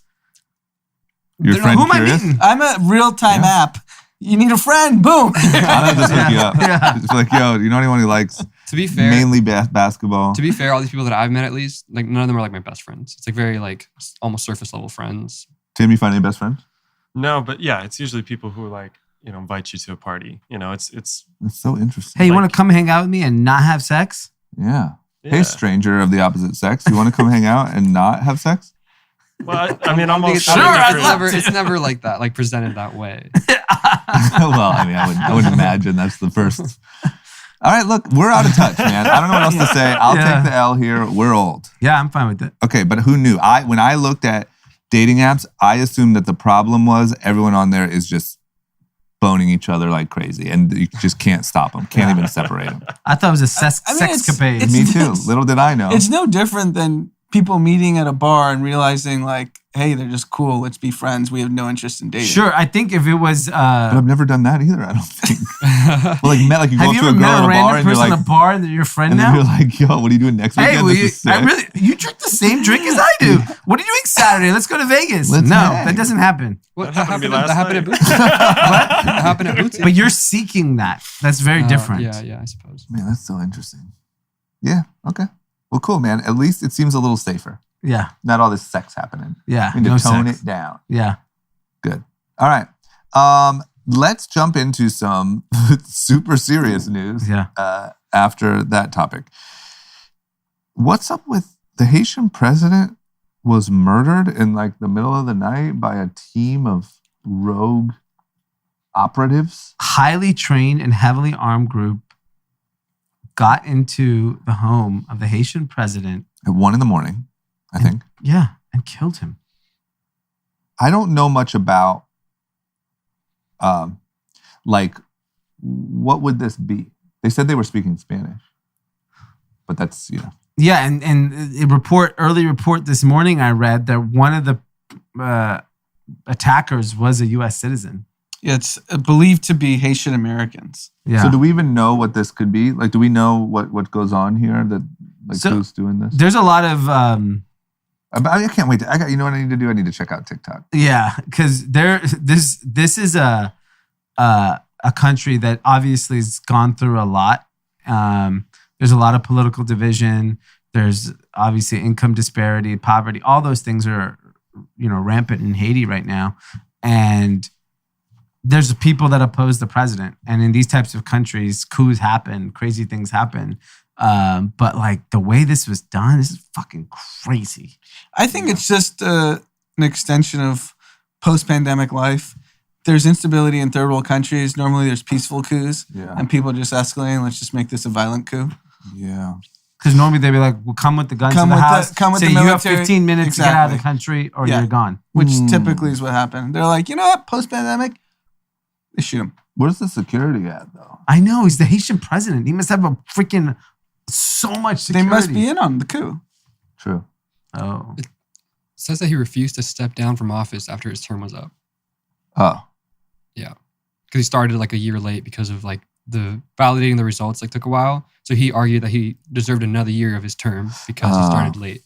Your friend who curious? am I meeting? I'm a real-time app. You need a friend. Boom. Anand just hook you up. It's like, yo, you know anyone who likes To be fair, mainly basketball. To be fair, all these people that I've met, at least, like none of them are like my best friends. It's like very like almost surface level friends. Tim, you find any best friends? No, but yeah, it's usually people who like, invite you to a party. It's so interesting. Hey, you want to come hang out with me and not have sex? Yeah. Hey, stranger of the opposite sex, you want to come hang out and not have sex? Well, I mean, I'm it's never like that, like presented that way. Well, I mean, I would imagine that's the first. All right, look, we're out of touch, man. I don't know what else to say. I'll take the L here. We're old. Yeah, I'm fine with it. Okay, but who knew? When I looked at dating apps, I assumed that the problem was everyone on there is just boning each other like crazy, and you just can't stop them. Can't even separate them. I thought it was a sexcapade. Me too. Little did I know. It's no different than people meeting at a bar and realizing like, hey, they're just cool. Let's be friends. We have no interest in dating. Sure, I think if it was, but I've never done that either. I don't think. Well, like you go up to a girl met at a bar and you're like, a bar and they're your friend and now. You're like, yo, what are you doing next weekend? You drink the same drink as I do. What are you doing Saturday? Let's go to Vegas. That doesn't happen. What happened at Boots? What happened at Boots? But you're seeking that. That's very different. Yeah, I suppose. Man, that's so interesting. Yeah. Okay. Well, cool, man. At least it seems a little safer. Yeah. Not all this sex happening. Yeah. We need to tone it down. Yeah. Good. All right. Let's jump into some super serious news. Yeah. After that topic. What's up with the Haitian president was murdered in like the middle of the night by a team of rogue operatives? Highly trained and heavily armed group got into the home of the Haitian president at 1 a.m, I think. Yeah, and killed him. I don't know much about, like, what would this be? They said they were speaking Spanish, but that's, Yeah, and early report this morning I read that one of the attackers was a U.S. citizen. Yeah, it's believed to be Haitian Americans. Yeah. So do we even know what this could be? Like, do we know what goes on here? Who's doing this? There's a lot of. I can't wait. You know what I need to do? I need to check out TikTok. Yeah, because this is a country that obviously has gone through a lot. There's a lot of political division. There's obviously income disparity, poverty. All those things are, rampant in Haiti right now. And there's people that oppose the president. And in these types of countries, coups happen, crazy things happen. But like the way this was done, this is fucking crazy. I think it's just an extension of post-pandemic life. There's instability in third world countries. Normally there's peaceful coups. Yeah. And people are just escalating. Let's just make this a violent coup. Yeah. Because normally they'd be like, well, come with the guns to the house. Come with say the military. You have 15 minutes to get out of the country or you're gone. Which typically is what happened. They're like, you know what? Post-pandemic, they shoot him. Where's the security at, though? I know. He's the Haitian president. He must have a freaking so much security. They must be in on the coup. True. Oh. It says that he refused to step down from office after his term was up. Oh. Yeah. Because he started like a year late because of like the validating the results took a while. So he argued that he deserved another year of his term because he started late.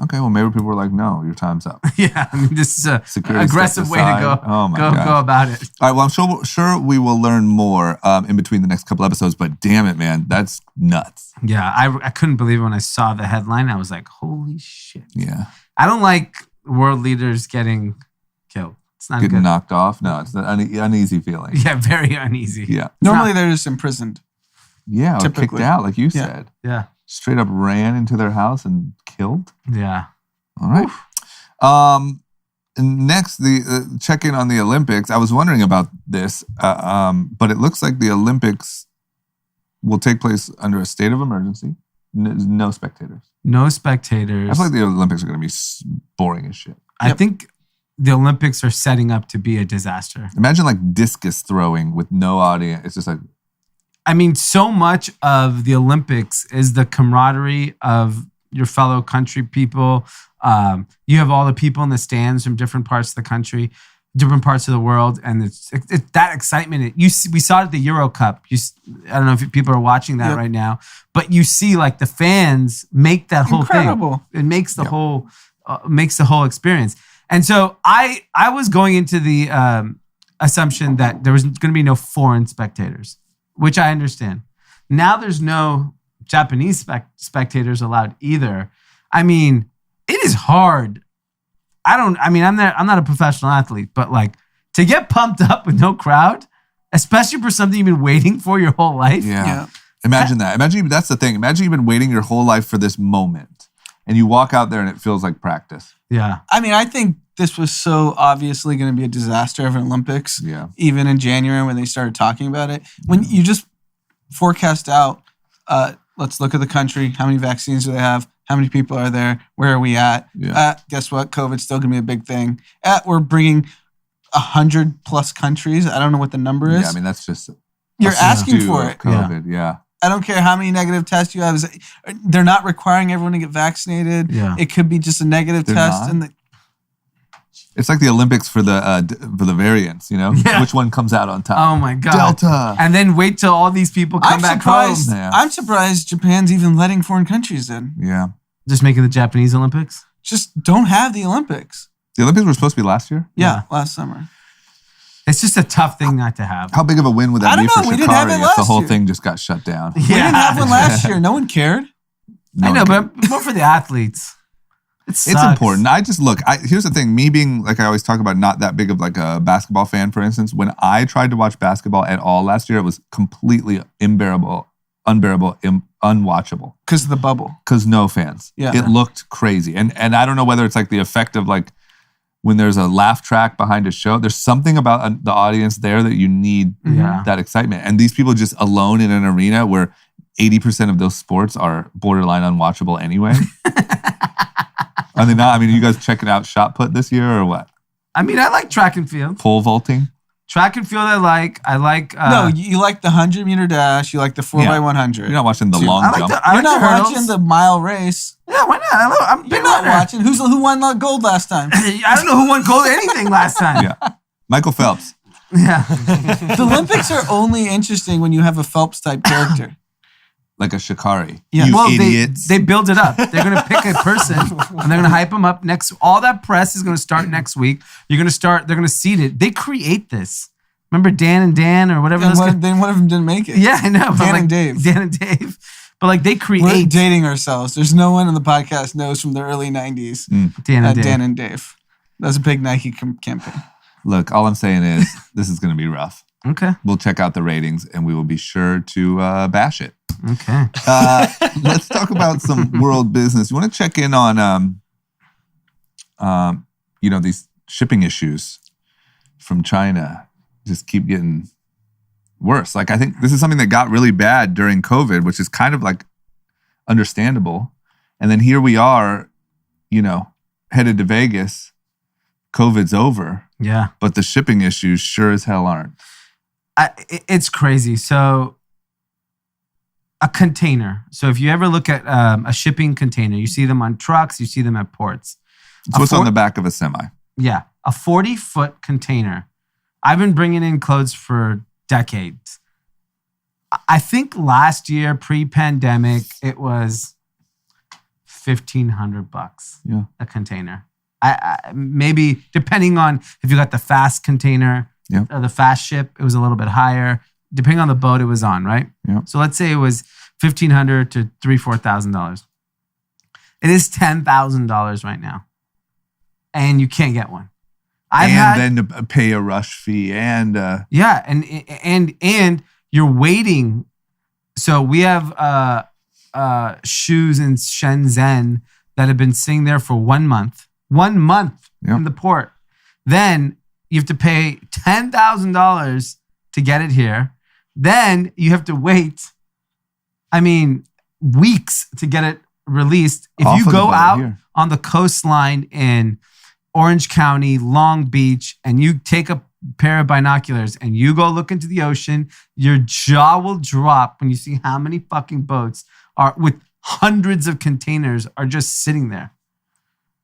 Okay, well maybe people were like, no, your time's up. Yeah, I mean this is a aggressive way to go. Oh my go about it. All right, well I'm sure we will learn more in between the next couple episodes, but damn it, man, that's nuts. Yeah, I couldn't believe it when I saw the headline. I was like, holy shit. Yeah. I don't like world leaders getting killed. It's not getting good. knocked off. No, it's an uneasy feeling. Yeah, very uneasy. Yeah. Normally they're just imprisoned. Yeah, or kicked out, like you said. Yeah. Straight up ran into their house and killed. Yeah. All right. Next, the check in on the Olympics. I was wondering about this, but it looks like the Olympics will take place under a state of emergency. No spectators. No spectators. I feel like the Olympics are going to be boring as shit. I think the Olympics are setting up to be a disaster. Imagine like discus throwing with no audience. It's just like. I mean, so much of the Olympics is the camaraderie of your fellow country people. You have all the people in the stands from different parts of the country, different parts of the world, and it's that excitement. We saw it at the Euro Cup. I don't know if people are watching that right now, but you see like the fans make that whole thing. It makes the whole makes the whole experience. And so I was going into the assumption that there was going to be no foreign spectators, which I understand. Now there's no Japanese spectators allowed either. I mean, it is hard. I'm not a professional athlete, but like to get pumped up with no crowd, especially for something you've been waiting for your whole life. Yeah. Imagine that. Imagine that's the thing. Imagine you've been waiting your whole life for this moment, and you walk out there and it feels like practice. Yeah. I mean, I think this was so obviously going to be a disaster of an Olympics. Yeah. Even in January when they started talking about it, when you just forecast out, let's look at the country. How many vaccines do they have? How many people are there? Where are we at? Yeah. Guess what? COVID's still going to be a big thing. We're bringing 100+ countries. I don't know what the number is. Yeah, I mean, that's just... You're asking for it. COVID, yeah. I don't care how many negative tests you have. They're not requiring everyone to get vaccinated. Yeah. It could be just a negative test. Not? It's like the Olympics for the variants, you know? Yeah. Which one comes out on top? Oh my God. Delta. And then wait till all these people come back home. Yeah. I'm surprised Japan's even letting foreign countries in. Yeah. Just making the Japanese Olympics? Just don't have the Olympics. The Olympics were supposed to be last year? Yeah, last summer. It's just a tough thing not to have. How big of a win would that I be don't for know. We didn't have it Shikari if last the whole year. thing just got shut down? We didn't have one last year. No one cared. I know, but more for the athletes. It's important. Here's the thing. Me being, like I always talk about, not that big of like a basketball fan, for instance, when I tried to watch basketball at all last year, it was completely unwatchable. Because of the bubble. Because no fans. Yeah. It looked crazy. And I don't know whether it's like the effect of like when there's a laugh track behind a show, there's something about the audience there that you need that excitement. And these people just alone in an arena where 80% of those sports are borderline unwatchable anyway. Are they not? I mean, are you guys checking out shot put this year or what? I mean, I like track and field. Pole vaulting? Track and field I like. No, you like the 100-meter dash. You like the 4x100. You're not watching the long jump. You're not watching the mile race. Yeah, why not? I'm You're not watching. Who won the gold last time? I don't know who won gold anything last time. Yeah. Michael Phelps. Yeah. The Olympics are only interesting when you have a Phelps type character. Like a Shikari. Yeah. You idiots. They build it up. They're going to pick a person and they're going to hype them up. All that press is going to start next week. They're going to seed it. They create this. Remember Dan and Dan or whatever? Then one of them didn't make it. Yeah, I know. Dan and Dave. Dan and Dave. But like they create. We're dating ourselves. There's no one on the podcast knows from the early 90s. Dan and Dave. Dan and Dave. That was a big Nike campaign. Look, all I'm saying is this is going to be rough. Okay. We'll check out the ratings and we will be sure to bash it. Okay. Let's talk about some world business. You want to check in on, these shipping issues from China just keep getting worse. Like, I think this is something that got really bad during COVID, which is kind of like understandable. And then here we are, headed to Vegas. COVID's over. Yeah. But the shipping issues sure as hell aren't. It's crazy. So a container. So if you ever look at a shipping container, you see them on trucks, you see them at ports. It's what's on the back of a semi. Yeah. A 40-foot container. I've been bringing in clothes for decades. I think last year, pre-pandemic, it was $1,500 a container. I maybe depending on if you got the fast container or the fast ship, it was a little bit higher. Depending on the boat it was on, right? Yeah. So let's say it was $1,500 to $4,000. It is $10,000 right now, and you can't get one. Then to pay a rush fee and and you're waiting. So we have shoes in Shenzhen that have been sitting there for 1 month. 1 month in the port. Then you have to pay $10,000 to get it here. Then you have to wait, weeks to get it released. If you go out on the coastline in Orange County, Long Beach, and you take a pair of binoculars and you go look into the ocean, your jaw will drop when you see how many fucking boats are with hundreds of containers are just sitting there.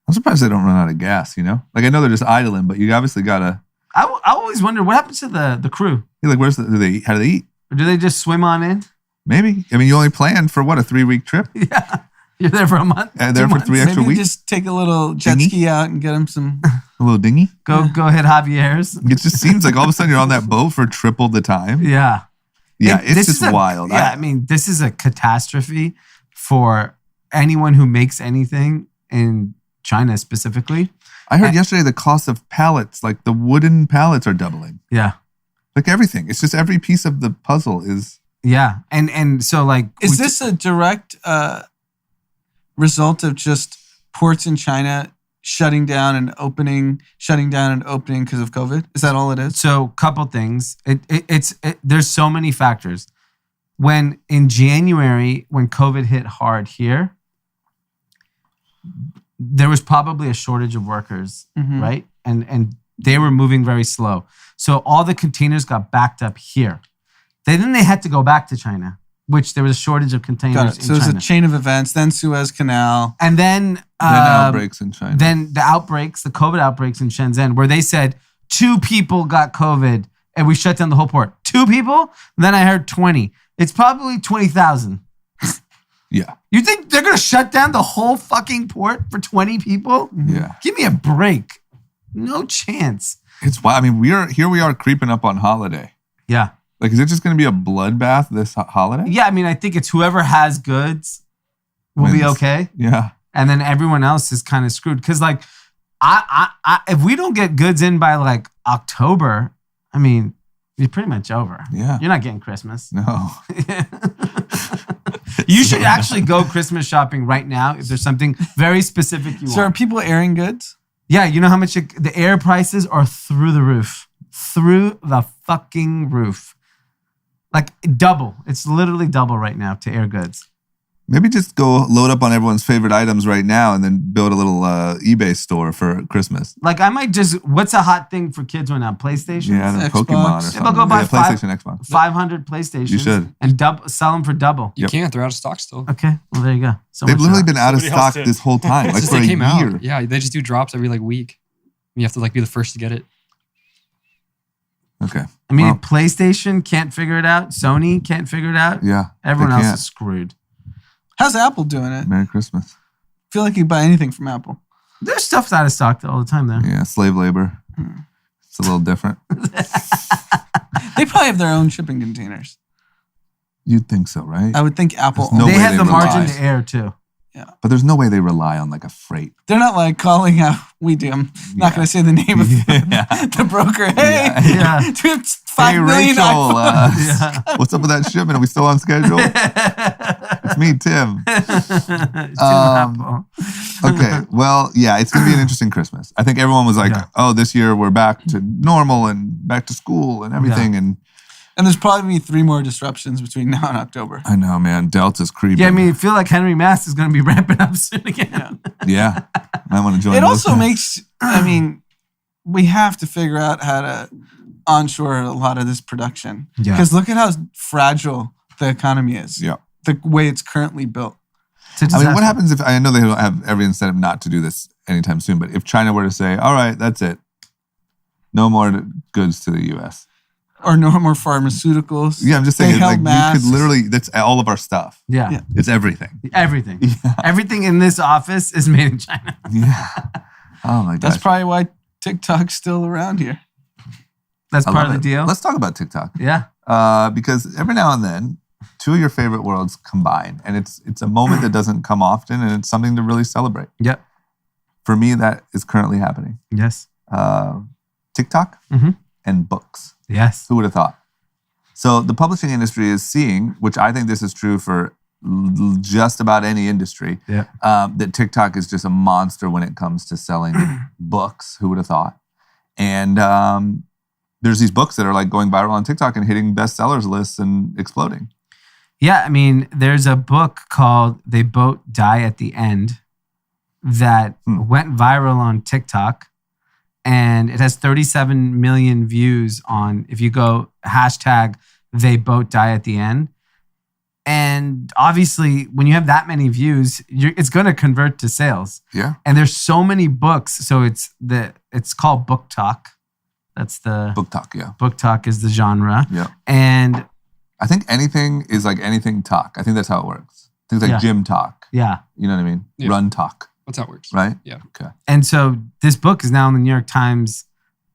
I'm surprised they don't run out of gas, Like, I know they're just idling, but you obviously got to... I always wonder, what happens to the crew? Yeah, like, how do they eat? Or do they just swim on in? Maybe. You only planned for, a 3-week trip? Yeah. You're there for a month? And there for 3 extra Maybe weeks? Just take a little jet ski out and get them some... A little dinghy? Go hit Javier's. It just seems like all of a sudden you're on that boat for triple the time. Yeah. Yeah, it's this just is wild. Yeah, I mean, this is a catastrophe for anyone who makes anything in China specifically. I heard yesterday the cost of pallets, like the wooden pallets, are doubling. Yeah. Like everything. It's just every piece of the puzzle is. Yeah. And so like. Is this a direct result of just ports in China shutting down and opening because of COVID? Is that all it is? So couple things. There's so many factors. When in January, when COVID hit hard here, there was probably a shortage of workers, right? And they were moving very slow. So all the containers got backed up here. Then they had to go back to China, which there was a shortage of containers in China. So it's a chain of events, then Suez Canal. And then outbreaks in China. Then the COVID outbreaks in Shenzhen, where they said 2 people got COVID and we shut down the whole port. 2 people? Then I heard 20. It's probably 20,000. Yeah. You think they're going to shut down the whole fucking port for 20 people? Yeah. Give me a break. No chance. It's wild. I mean, we are creeping up on holiday. Yeah. Like, is it just going to be a bloodbath this holiday? Yeah, I mean, I think it's whoever has goods will be okay. Yeah. And then everyone else is kind of screwed. Because, like, I if we don't get goods in by, like, October, I mean, you're pretty much over. Yeah. You're not getting Christmas. No. You should actually go Christmas shopping right now if there's something very specific you want. So are people airing goods? Yeah, you know how much the air prices are through the roof. Through the fucking roof. Like double. It's literally double right now to air goods. Maybe just go load up on everyone's favorite items right now and then build a little eBay store for Christmas. Like I might just, what's a hot thing for kids right now? PlayStation? Yeah, the Pokemon or something. Maybe I'll go buy PlayStation, Xbox. 500 PlayStations. You should. And sell them for double. You can't. They're out of stock still. Okay, well there you go. So they've literally been out of Somebody else stock did. this whole time, like Since for they a came year. out. Yeah, they just do drops every like week. You have to like be the first to get it. Okay. I mean, Wow. PlayStation can't figure it out. Sony can't figure it out. Yeah. Everyone they else can't. is screwed. How's Apple doing it? Merry Christmas. I feel like you can buy anything from Apple. There's stuff out of stock all the time there. Yeah, slave labor. It's a little different. They probably have their own shipping containers. You'd think so, right? I would think Apple. There's no They way have they the margin rely. to air too. But there's no way they rely on like a freight. They're not like calling out. We do. I'm not going to say the name of the broker. Hey, Yeah. do we have 5 Hey, million Rachel, iPhones? what's up with that shipment? Are we still on schedule? It's me, Tim. Okay, well, yeah, it's going to be an interesting Christmas. I think everyone was like, Yeah. oh, this year we're back to normal and back to school and everything. And And there's probably going to be 3 more disruptions between now and October. I know, man, Delta's creeping. Yeah, I mean, I feel like Henry Mass is going to be ramping up soon again. Yeah, I want to join It those also guys. makes, I mean, we have to figure out how to onshore a lot of this production. Yeah. Because look at how fragile the economy is. Yeah. The way it's currently built. It's a I mean, disaster. what happens if, I know they don't have every incentive not to do this anytime soon, but if China were to say, all right, that's it. No more goods to the U.S. Or no more pharmaceuticals. Yeah, I'm just They saying, held like, you masks. could literally, that's all of our stuff. Yeah. Yeah. It's everything. Everything. Yeah. Everything in this office is made in China. Yeah. Oh my gosh. That's probably why TikTok's still around here. That's I part of love the it. deal. Let's talk about TikTok. Yeah. Because every now and then, 2 of your favorite worlds combine, and it's a moment that doesn't come often, and it's something to really celebrate. Yep. For me, that is currently happening. Yes. TikTok Mhm. and books. Yes. Who would have thought? So the publishing industry is seeing, which I think this is true for just about any industry, Yeah. that TikTok is just a monster when it comes to selling books. Who would have thought? And there's these books that are like going viral on TikTok and hitting bestsellers lists and exploding. Yeah, I mean, there's a book called They Both Die at the End that went viral on TikTok. And it has 37 million views on, if you go hashtag They Both Die at the End. And obviously, when you have that many views, it's going to convert to sales. Yeah. And there's so many books. So it's called Book Talk. That's the Book talk, yeah. Book Talk is the genre. Yeah. And I think anything is like anything talk. I think that's how it works. Things like Yeah. gym talk. yeah. You know what I mean? Yeah. Run talk, That's how it works. right? Yeah. Okay. And so this book is now in the New York Times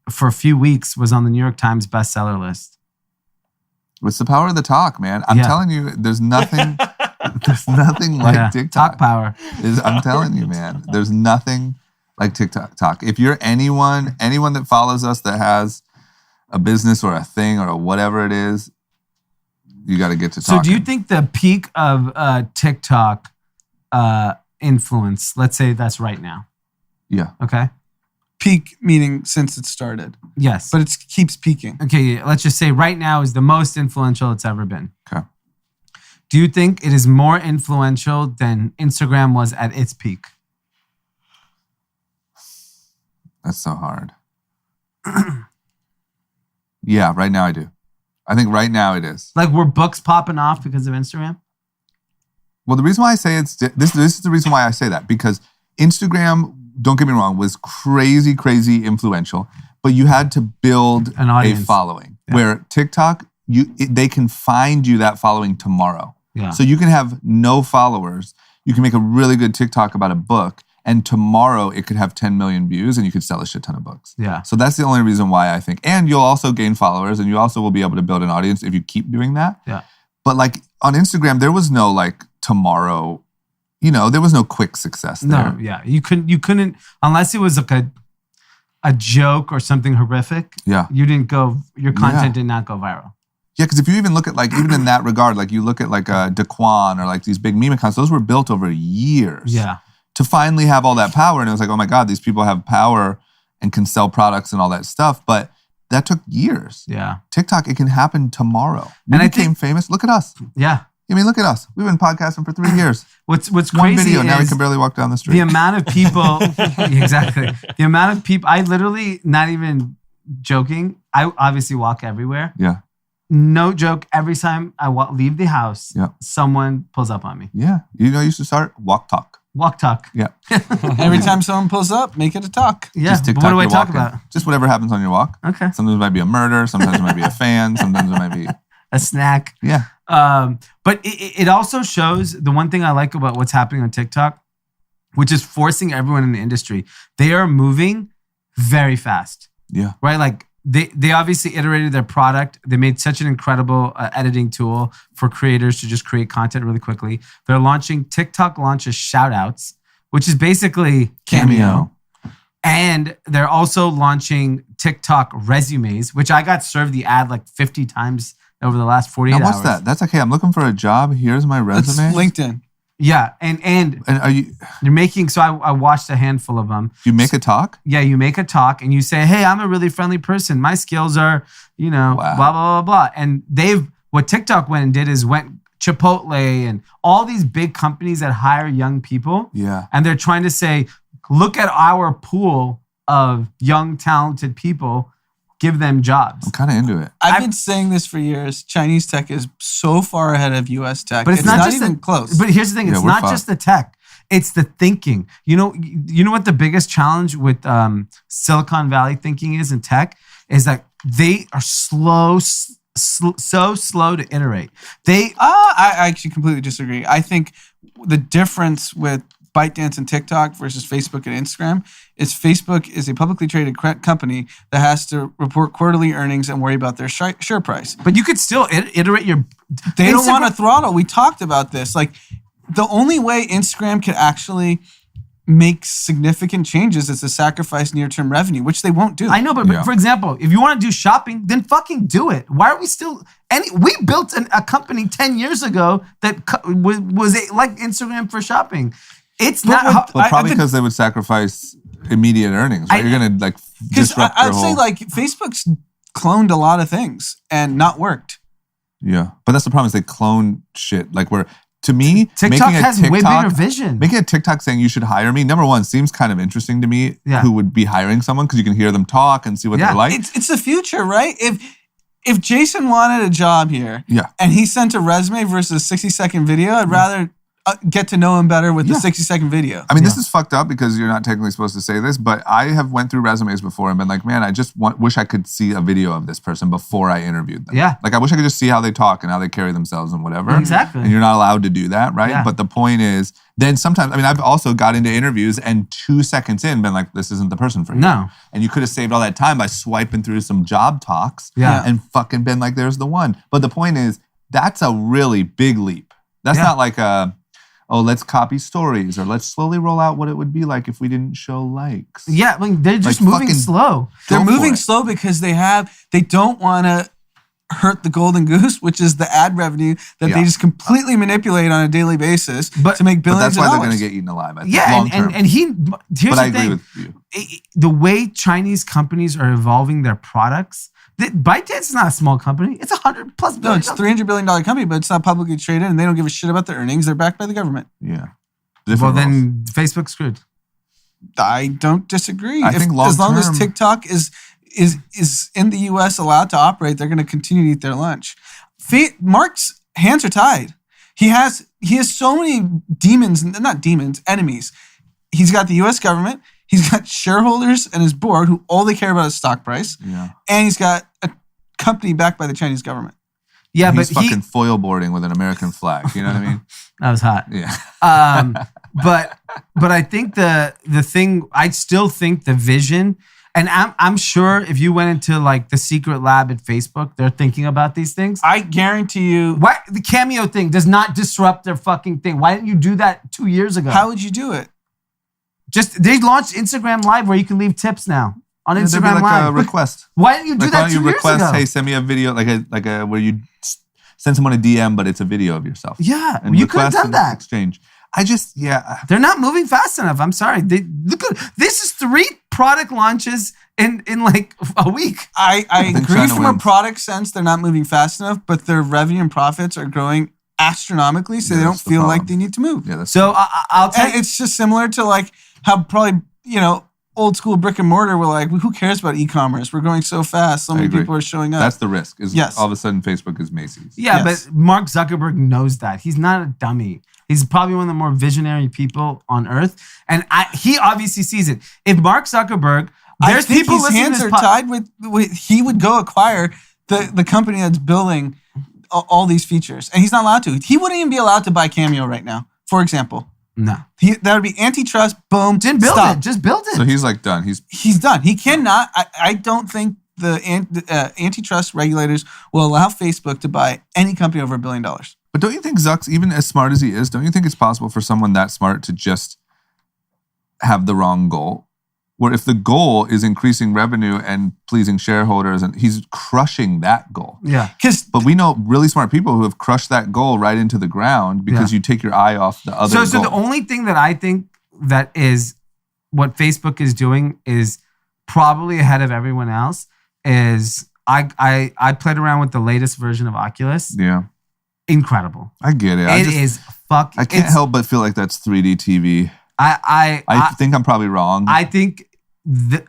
for a few weeks, was on the New York Times bestseller list. It's the power of the talk, man. I'm telling you, there's nothing like TikTok. Talk power. I'm telling you, man. There's nothing like TikTok. If you're anyone that follows us that has a business or a thing or whatever it is, you got to get to talking. So do you think the peak of TikTok influence, let's say that's right now? Yeah. Okay. Peak meaning since it started. Yes. But it keeps peaking. Okay, let's just say right now is the most influential it's ever been. Okay. Do you think it is more influential than Instagram was at its peak? That's so hard. Yeah, right now I do. I think right now it is. Like, were books popping off because of Instagram? Well, the reason why I say this is the reason why I say that, because Instagram, don't get me wrong, was crazy influential, but you had to build an audience, a following. Yeah. Where TikTok, they can find you that following tomorrow. Yeah. So you can have no followers. You can make a really good TikTok about a book, and tomorrow it could have 10 million views and you could sell a shit ton of books. Yeah. So that's the only reason why I think. And you'll also gain followers and you also will be able to build an audience if you keep doing that. Yeah. But like on Instagram, there was no like tomorrow, there was no quick success there. No, yeah. You couldn't, unless it was like a joke or something horrific. Yeah. Your content did not go viral. Yeah, because if you even look at like, even in that regard, like you look at like Daquan or like these big meme accounts, those were built over years. Yeah. To finally have all that power. And it was like, oh my God, these people have power and can sell products and all that stuff. But that took years. Yeah. TikTok, it can happen tomorrow. And we became famous. Look at us. Yeah. I mean, look at us. We've been podcasting for 3 years. What's One crazy video, is now we can barely walk down the street. The amount of people, exactly. The amount of people, I literally, not even joking, I obviously walk everywhere. Yeah. No joke, every time I leave the house, someone pulls up on me. Yeah. You used to start walk talk. Walk talk. Yeah. Every time someone pulls up, make it a talk. Yeah. Just TikTok, what do I you're talk walking. about? Just whatever happens on your walk. Okay. Sometimes it might be a murder. Sometimes it might be a fan. Sometimes it might be a snack. Yeah. But it also shows the one thing I like about what's happening on TikTok, which is forcing everyone in the industry. They are moving very fast. Yeah. Right? Like they obviously iterated their product. They made such an incredible editing tool for creators to just create content really quickly. They're launching, TikTok launches shoutouts, which is basically Cameo. And they're also launching TikTok resumes, which I got served the ad like 50 times over the last 48 hours. Now what's that? That's okay. I'm looking for a job. Here's my resume. That's LinkedIn. Yeah. And are you... You're making... So I watched a handful of them. You make a talk? Yeah, you make a talk and you say, hey, I'm a really friendly person. My skills are, blah, blah, blah, blah. And what TikTok went and did is went Chipotle and all these big companies that hire young people. Yeah. And they're trying to say, look at our pool of young, talented people. Give them jobs. I'm kind of into it. I've been saying this for years. Chinese tech is so far ahead of US tech. But it's not even close. But here's the thing. It's not just the tech. It's the thinking. You know what the biggest challenge with Silicon Valley thinking is in tech? Is that they are so slow to iterate. I actually completely disagree. I think the difference with ByteDance and TikTok versus Facebook and Instagram is Facebook is a publicly traded company that has to report quarterly earnings and worry about their share price. But you could still iterate your... They don't want to throttle. We talked about this. Like, the only way Instagram can actually make significant changes is to sacrifice near-term revenue, which they won't do. I know, but for example, if you want to do shopping, then fucking do it. Why are we still... we built a company 10 years ago that was like Instagram for shopping. It's not... probably because they would sacrifice immediate earnings, right? You're going to like disrupt their whole... I'd say like Facebook's cloned a lot of things and not worked. Yeah. But that's the problem is they clone shit. Like to me, TikTok has way bigger vision. Making a TikTok saying you should hire me, number one, seems kind of interesting to me who would be hiring someone because you can hear them talk and see what they're like. It's the future, right? If Jason wanted a job here and he sent a resume versus a 60-second video, I'd rather get to know him better with the 60-second video. I mean, this is fucked up because you're not technically supposed to say this, but I have went through resumes before and been like, man, I just wish I could see a video of this person before I interviewed them. Yeah. Like, I wish I could just see how they talk and how they carry themselves and whatever. Exactly. And you're not allowed to do that, right? Yeah. But the point is, then sometimes, I mean, I've also got into interviews and 2 seconds in been like, this isn't the person for you. No. And you could have saved all that time by swiping through some job talks Yeah. and fucking been like, there's the one. But the point is, that's a really big leap. That's not like let's copy stories or let's slowly roll out what it would be like if we didn't show likes. Yeah, I mean, they're just Like, moving fucking slow. They're Go for moving it. slow because they don't want to hurt the golden goose, which is the ad revenue that they just completely manipulate on a daily basis to make But billions that's of why dollars. they're going to get eaten alive. I think, Yeah, long term. and here's But the I agree thing. with you. The way Chinese companies are evolving their products, ByteDance is not a small company. It's $100+ billion. No, it's $300 billion company, but it's not publicly traded, and they don't give a shit about their earnings. They're backed by the government. Yeah. Well, Different roles. then Facebook's screwed. I don't disagree. I think as long long-term- as TikTok is in the U.S. allowed to operate, they're going to continue to eat their lunch. Mark's hands are tied. He has so many enemies. He's got the U.S. government. He's got shareholders and his board who all they care about is stock price. Yeah. And he's got a company backed by the Chinese government. Yeah, He's but fucking foil boarding with an American flag. You know what I mean? that was hot. Yeah. But I think the thing, I still think the vision, and I'm sure if you went into like the secret lab at Facebook, they're thinking about these things. I guarantee you. Why the Cameo thing does not disrupt their fucking thing? Why didn't you do that 2 years ago? How would you do it? Just they launched Instagram Live where you can leave tips now on There'd be Instagram like Live. a request. Why didn't you do Like, that why don't 2 you years request, ago? hey, send me a video, like a where you send someone a DM, but it's a video of yourself. Yeah, And you could have request done and that. Exchange. They're not moving fast enough. I'm sorry. Look at this is 3 product launches in like a week. I think agree China from a wins. product sense, they're not moving fast enough, but their revenue and profits are growing astronomically, so Yeah, they don't that's the feel problem. like they need to move. Yeah, that's So I'll tell And you. it's just similar to like how probably, old school brick and mortar were like, who cares about e-commerce? We're going so fast. So many agree. people are showing up. that's the risk. Is Yes. all of a sudden Facebook is Macy's. Yeah, Yes. but Mark Zuckerberg knows that. He's not a dummy. He's probably one of the more visionary people on earth. And he obviously sees it. If Mark Zuckerberg, there's I think people his listening hands to are this tied with he would go acquire the company that's building all these features. And he's not allowed to. He wouldn't even be allowed to buy Cameo right now, for example. No. That would be antitrust. Boom. Then build stop. it. Just build it. So he's like done. He's done. He cannot. I don't think the antitrust regulators will allow Facebook to buy any company over $1 billion. But don't you think Zuck's, even as smart as he is, don't you think it's possible for someone that smart to just have the wrong goal? Where if the goal is increasing revenue and pleasing shareholders, and he's crushing that goal. Yeah. But we know really smart people who have crushed that goal right into the ground because you take your eye off the other goal. So the only thing that I think that is what Facebook is doing is probably ahead of everyone else is I played around with the latest version of Oculus. Yeah. Incredible. I get it. I can't help but feel like that's 3D TV. I think I'm probably wrong. I think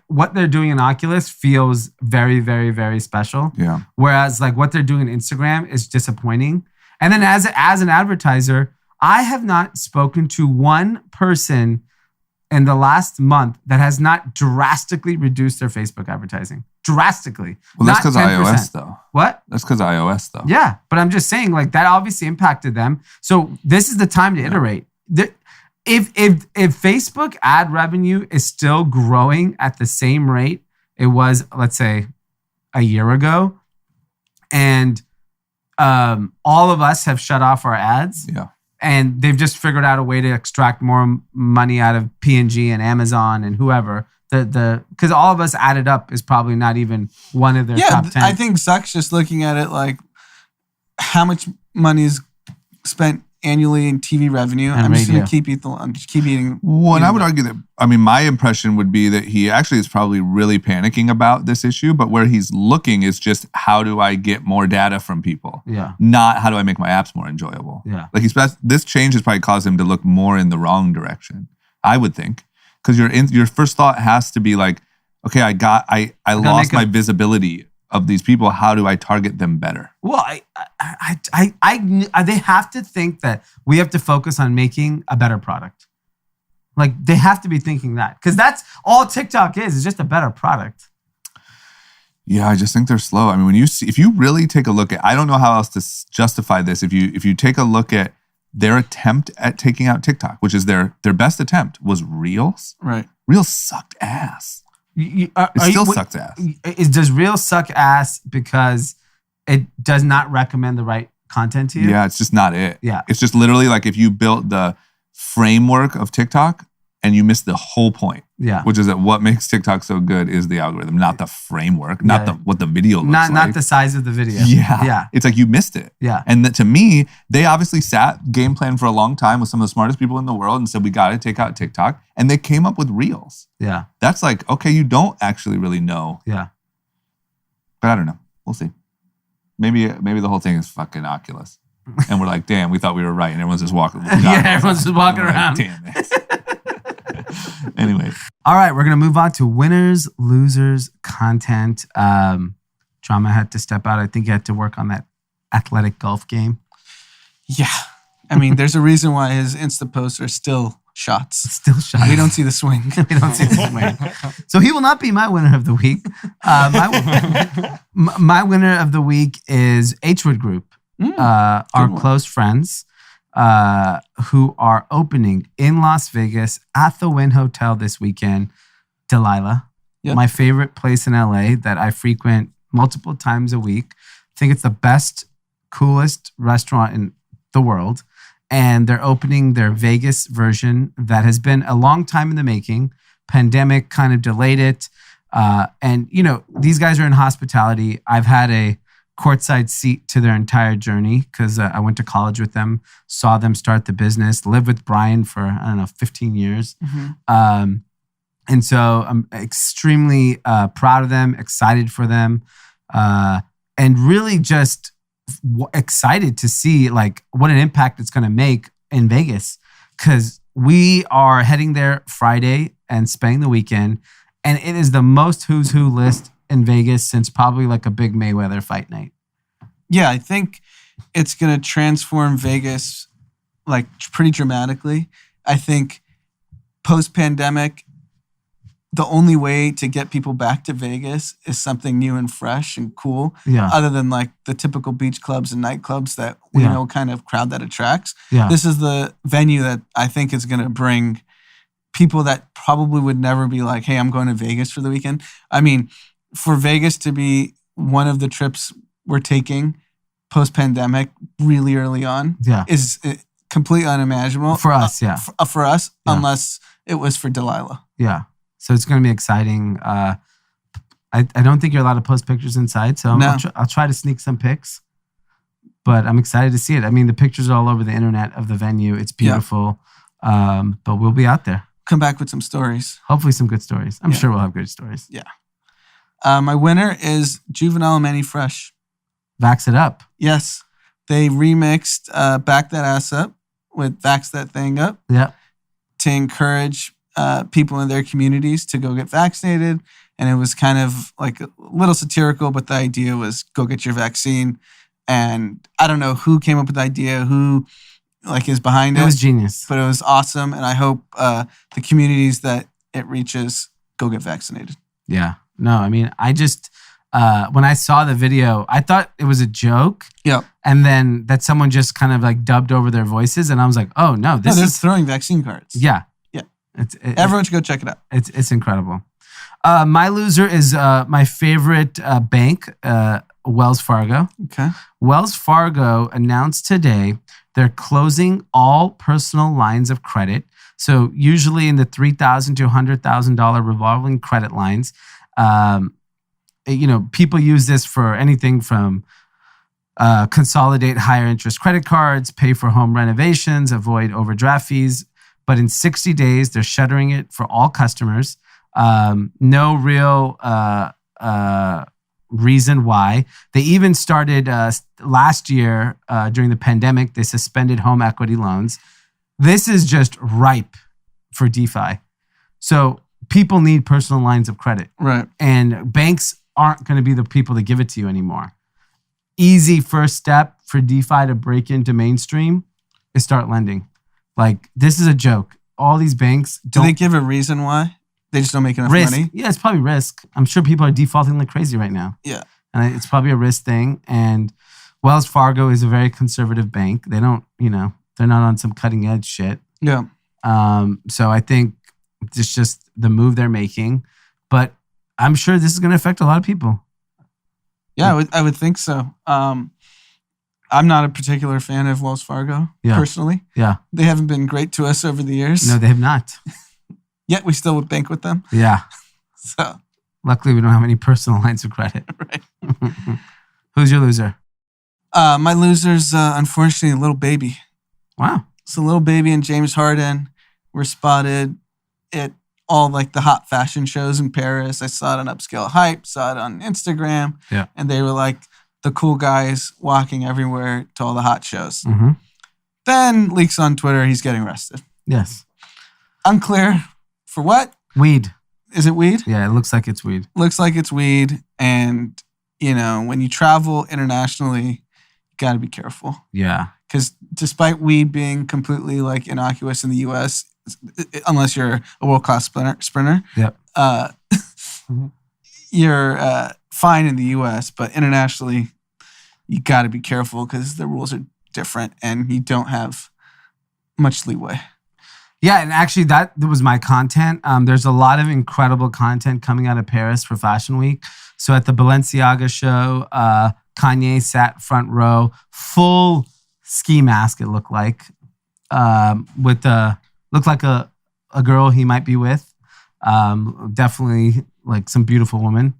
what they're doing in Oculus feels very, very, very special. Yeah. Whereas like what they're doing in Instagram is disappointing. And then as an advertiser, I have not spoken to one person in the last month that has not drastically reduced their Facebook advertising. Drastically. Well, that's Not because 10%. iOS though. What? That's because iOS though. Yeah, but I'm just saying like that obviously impacted them. So this is the time to iterate. If Facebook ad revenue is still growing at the same rate it was, let's say, a year ago, and all of us have shut off our ads, and they've just figured out a way to extract more money out of P&G and Amazon and whoever, because all of us added up is probably not even one of their top 10. I think Zuck's just looking at it like how much money is spent annually in TV revenue. And I'm just going radio. to keep eating. Well, and I would argue that, I mean, my impression would be that he actually is probably really panicking about this issue, but where he's looking is just how do I get more data from people? Yeah. Not how do I make my apps more enjoyable? Yeah. Like this change has probably caused him to look more in the wrong direction, I would think. Because your first thought has to be like, okay, I lost my visibility of these people. How do I target them better? Well, they have to think that we have to focus on making a better product. Like they have to be thinking that, because that's all TikTok is just a better product. Yeah, I just think they're slow. I mean, if you really take a look at, I don't know how else to justify this. If you take a look at their attempt at taking out TikTok, which is their best attempt, was Reels. Right. Reels sucked ass. It still sucks ass. Does Reels suck ass because it does not recommend the right content to you? Yeah, it's just not it. Yeah. It's just literally like if you built the framework of TikTok and you missed the whole point. Yeah. Which is that what makes TikTok so good is the algorithm, not the framework, not what the video looks like. Not the size of the video. Yeah. Yeah. It's like you missed it. Yeah. And to me, they obviously game planned for a long time with some of the smartest people in the world and said, we got to take out TikTok. And they came up with Reels. Yeah. That's like, okay, you don't actually really know. Yeah. But I don't know. We'll see. Maybe the whole thing is fucking Oculus. And we're like, damn, we thought we were right. And everyone's just walking. Everyone's just walking around. Like, damn it. Anyway. All right, we're going to move on to winners, losers, content. Drama had to step out. I think he had to work on that athletic golf game. Yeah. I mean, there's a reason why his Insta posts are still shots. Still shots. We don't see the swing. We don't see the swing. So he will not be my winner of the week. My winner of the week is H-Wood Group, our close friends. Who are opening in Las Vegas at the Wynn Hotel this weekend. Delilah, my favorite place in LA that I frequent multiple times a week. I think it's the best, coolest restaurant in the world. And they're opening their Vegas version that has been a long time in the making. Pandemic kind of delayed it. And, these guys are in hospitality. I've had a courtside seat to their entire journey because I went to college with them, saw them start the business, lived with Brian for, 15 years. Mm-hmm. And so I'm extremely proud of them, excited for them, and really just excited to see like what an impact it's going to make in Vegas, because we are heading there Friday and spending the weekend. And it is the most who's who list in Vegas since probably like a big Mayweather fight night. Yeah, I think it's going to transform Vegas like pretty dramatically. I think post-pandemic, the only way to get people back to Vegas is something new and fresh and cool. Yeah. Other than like the typical beach clubs and nightclubs that we know kind of crowd that attracts. Yeah. This is the venue that I think is going to bring people that probably would never be like, hey, I'm going to Vegas for the weekend. I mean, for Vegas to be one of the trips we're taking post-pandemic really early on is completely unimaginable. For us, For us, unless it was for Delilah. Yeah. So it's going to be exciting. I don't think you're allowed to post pictures inside, so I'll try to sneak some pics. But I'm excited to see it. I mean, the pictures are all over the internet of the venue. It's beautiful. But we'll be out there. Come back with some stories. Hopefully some good stories. I'm sure we'll have good stories. Yeah. My winner is Juvenile Manny Fresh. Vax It Up. Yes. They remixed Back That Ass Up with Vax That Thing Up. Yeah. To encourage people in their communities to go get vaccinated. And it was kind of like a little satirical, but the idea was go get your vaccine. And I don't know who came up with the idea, who like is behind it. It was genius. But it was awesome. And I hope the communities that it reaches go get vaccinated. Yeah. No, I mean, I just, when I saw the video, I thought it was a joke. Yeah. And then that someone just kind of like dubbed over their voices. And I was like, oh no, they're throwing vaccine cards. Yeah. Yeah. Everyone should go check it out. It's incredible. My loser is my favorite bank, Wells Fargo. Okay. Wells Fargo announced today they're closing all personal lines of credit. So usually in the $3,000 to $100,000 revolving credit lines, people use this for anything from consolidate higher interest credit cards, pay for home renovations, avoid overdraft fees. But in 60 days, they're shuttering it for all customers. No real reason why. They even started last year during the pandemic, they suspended home equity loans. This is just ripe for DeFi. So people need personal lines of credit. Right. And banks aren't going to be the people to give it to you anymore. Easy first step for DeFi to break into mainstream is start lending. Like, this is a joke. All these banks Do they give a reason why? They just don't make enough risk. money? Yeah, it's probably risk. I'm sure people are defaulting like crazy right now. Yeah. And it's probably a risk thing. And Wells Fargo is a very conservative bank. They don't, they're not on some cutting edge shit. Yeah. So I think it's just the move they're making. But I'm sure this is going to affect a lot of people. Yeah, I would think so. I'm not a particular fan of Wells Fargo, personally. Yeah. They haven't been great to us over the years. No, they have not. Yet we still would bank with them. Yeah. So luckily, we don't have any personal lines of credit. Right. Who's your loser? My loser's, unfortunately, a little baby. Wow. So Little Baby and James Harden were spotted at all like the hot fashion shows in Paris. I saw it on Upscale Hype, saw it on Instagram. Yeah. And they were like the cool guys walking everywhere to all the hot shows. Mm-hmm. Then leaks on Twitter, he's getting arrested. Yes. Unclear for what? Weed. Is it weed? Yeah, it looks like it's weed. Looks like it's weed. And, when you travel internationally, you got to be careful. Yeah. Because despite weed being completely like innocuous in the U.S., unless you're a world-class sprinter, yep. You're fine in the U.S., but internationally, you got to be careful because the rules are different and you don't have much leeway. Yeah, and actually that was my content. There's a lot of incredible content coming out of Paris for Fashion Week. So at the Balenciaga show, Kanye sat front row, full ski mask, it looked like, looked like a girl he might be with. Definitely like some beautiful woman.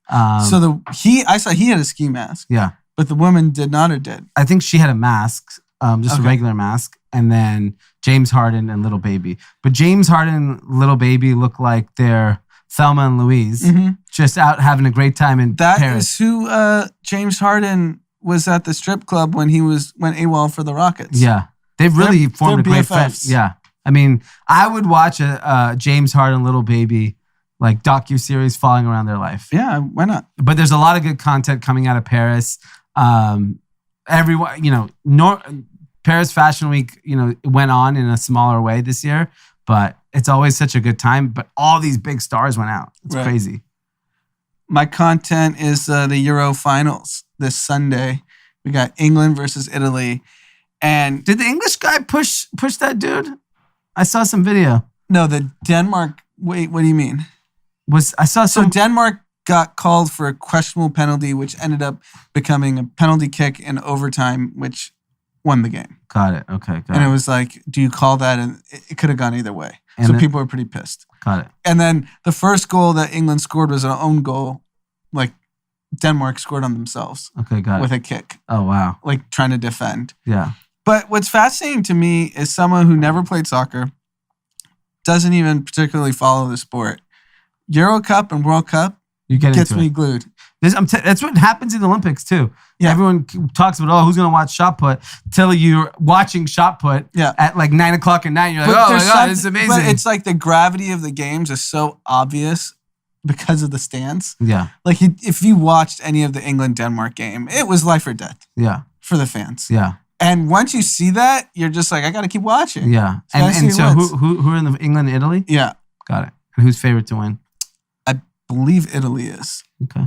I saw he had a ski mask. Yeah. But the woman did not or did? I think she had a mask, just a regular mask. And then James Harden and Little Baby. But James Harden and Little Baby look like they're Thelma and Louise, just out having a great time in Paris. That is who James Harden was at the strip club when he went AWOL for the Rockets. Yeah. They've really formed a great BFFs. friend. Yeah. I mean, I would watch a James Harden Little Baby like docuseries following around their life. Yeah, why not? But there's a lot of good content coming out of Paris. Everyone, Paris Fashion Week, it went on in a smaller way this year, but it's always such a good time. But all these big stars went out. It's crazy. My content is the Euro finals this Sunday. We got England versus Italy. And did the English guy push that dude? I saw some video. No, the Denmark. Wait, what do you mean? So Denmark got called for a questionable penalty, which ended up becoming a penalty kick in overtime, which won the game. Got it. Okay. And it was like, do you call that? And it could have gone either way. And so people were pretty pissed. Got it. And then the first goal that England scored was an own goal, like Denmark scored on themselves. Okay, got it. With a kick. Oh, wow. Like trying to defend. Yeah. But what's fascinating to me is someone who never played soccer, doesn't even particularly follow the sport. Euro Cup and World Cup gets me glued. That's what happens in the Olympics too. Yeah. Everyone talks about, who's going to watch shot put? Till you're watching shot put at like 9 o'clock at night. You're like, oh my God, this is amazing. But it's like the gravity of the games is so obvious because of the stands. Yeah. Like if you watched any of the England-Denmark game, it was life or death. Yeah. For the fans. Yeah. And once you see that, you're just like, I got to keep watching. Yeah. And so who are in the England and Italy? Yeah. Got it. And who's favorite to win? I believe Italy is. Okay.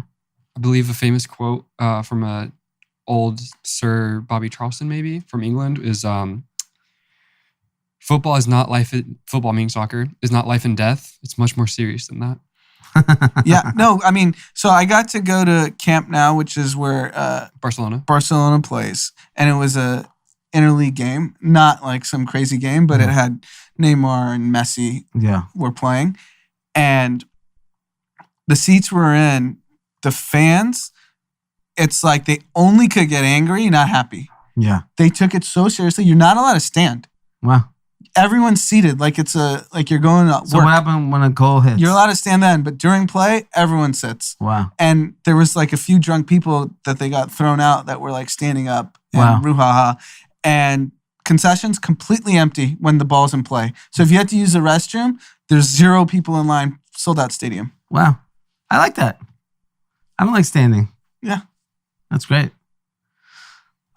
I believe a famous quote from old Sir Bobby Charleston, maybe from England, is football is not life. Football, meaning soccer, is not life and death. It's much more serious than that. Yeah, no, I mean, so I got to go to Camp Nou, which is where Barcelona plays, and it was a interleague game, not like some crazy game, but it had Neymar and Messi were playing, and the seats we're in, the fans, it's like they only could get angry, not happy. Yeah, they took it so seriously. You're not allowed to stand. Wow. Everyone's seated like you're going to work. So what happened when a goal hits? You're allowed to stand then, but during play, everyone sits. Wow. And there was like a few drunk people that they got thrown out that were like standing up and brouhaha. And concessions completely empty when the ball's in play. So if you had to use the restroom, there's 0 people in line, sold out stadium. Wow. I like that. I don't like standing. Yeah. That's great.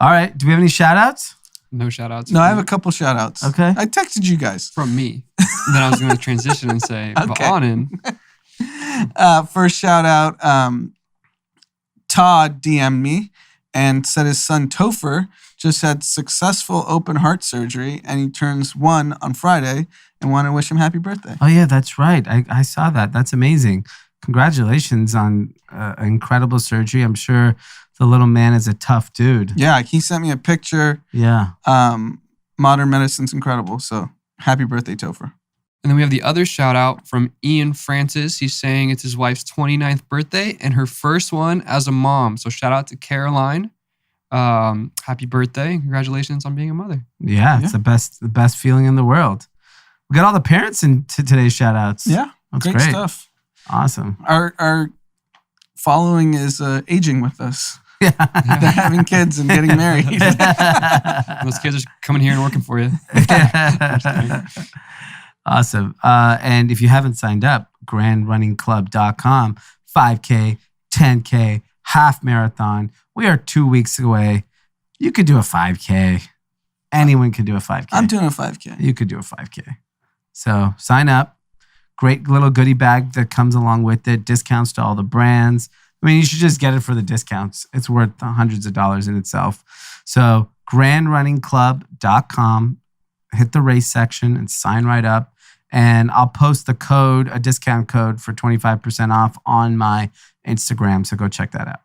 All right. Do we have any shout outs? No shout outs. No, I have a couple shout outs. Okay. I texted you guys. From me. Then I was going to transition and say, but Okay. Anand. First shout out, Todd DM'd me and said his son Topher just had successful open heart surgery and he turns 1 on Friday and want to wish him happy birthday. Oh, yeah, that's right. I saw that. That's amazing. Congratulations on incredible surgery. I'm sure the little man is a tough dude. Yeah, he sent me a picture. Yeah. Modern medicine's incredible. So happy birthday, Topher. And then we have the other shout out from Ian Francis. He's saying it's his wife's 29th birthday and her first one as a mom. So shout out to Caroline. Happy birthday. Congratulations on being a mother. Yeah, it's the best feeling in the world. We got all the parents into today's shout outs. Yeah, That's great stuff. Awesome. Our following is aging with us. Yeah. They're having kids and getting married. Those kids are coming here and working for you. Awesome. And if you haven't signed up, grandrunningclub.com, 5K, 10K, half marathon. We are 2 weeks away. You could do a 5K. Anyone can do a 5K. I'm doing a 5K. You could do a 5K. So sign up. Great little goodie bag that comes along with it. Discounts to all the brands. I mean, you should just get it for the discounts. It's worth hundreds of dollars in itself. So grandrunningclub.com. Hit the race section and sign right up. And I'll post the code, a discount code for 25% off on my Instagram. So go check that out.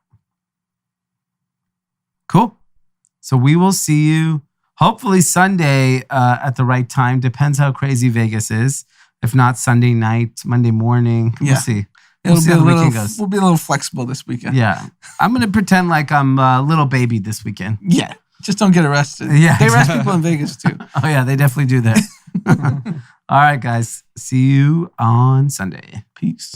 Cool. So we will see you hopefully Sunday at the right time. Depends how crazy Vegas is. If not, Sunday night, Monday morning. We'll see. We'll see how the weekend we'll goes. be a little flexible this weekend. Yeah. I'm going to pretend like I'm a little baby this weekend. Yeah. Just don't get arrested. Yeah. They arrest people in Vegas too. Oh, yeah. They definitely do that. All right, guys. See you on Sunday. Peace.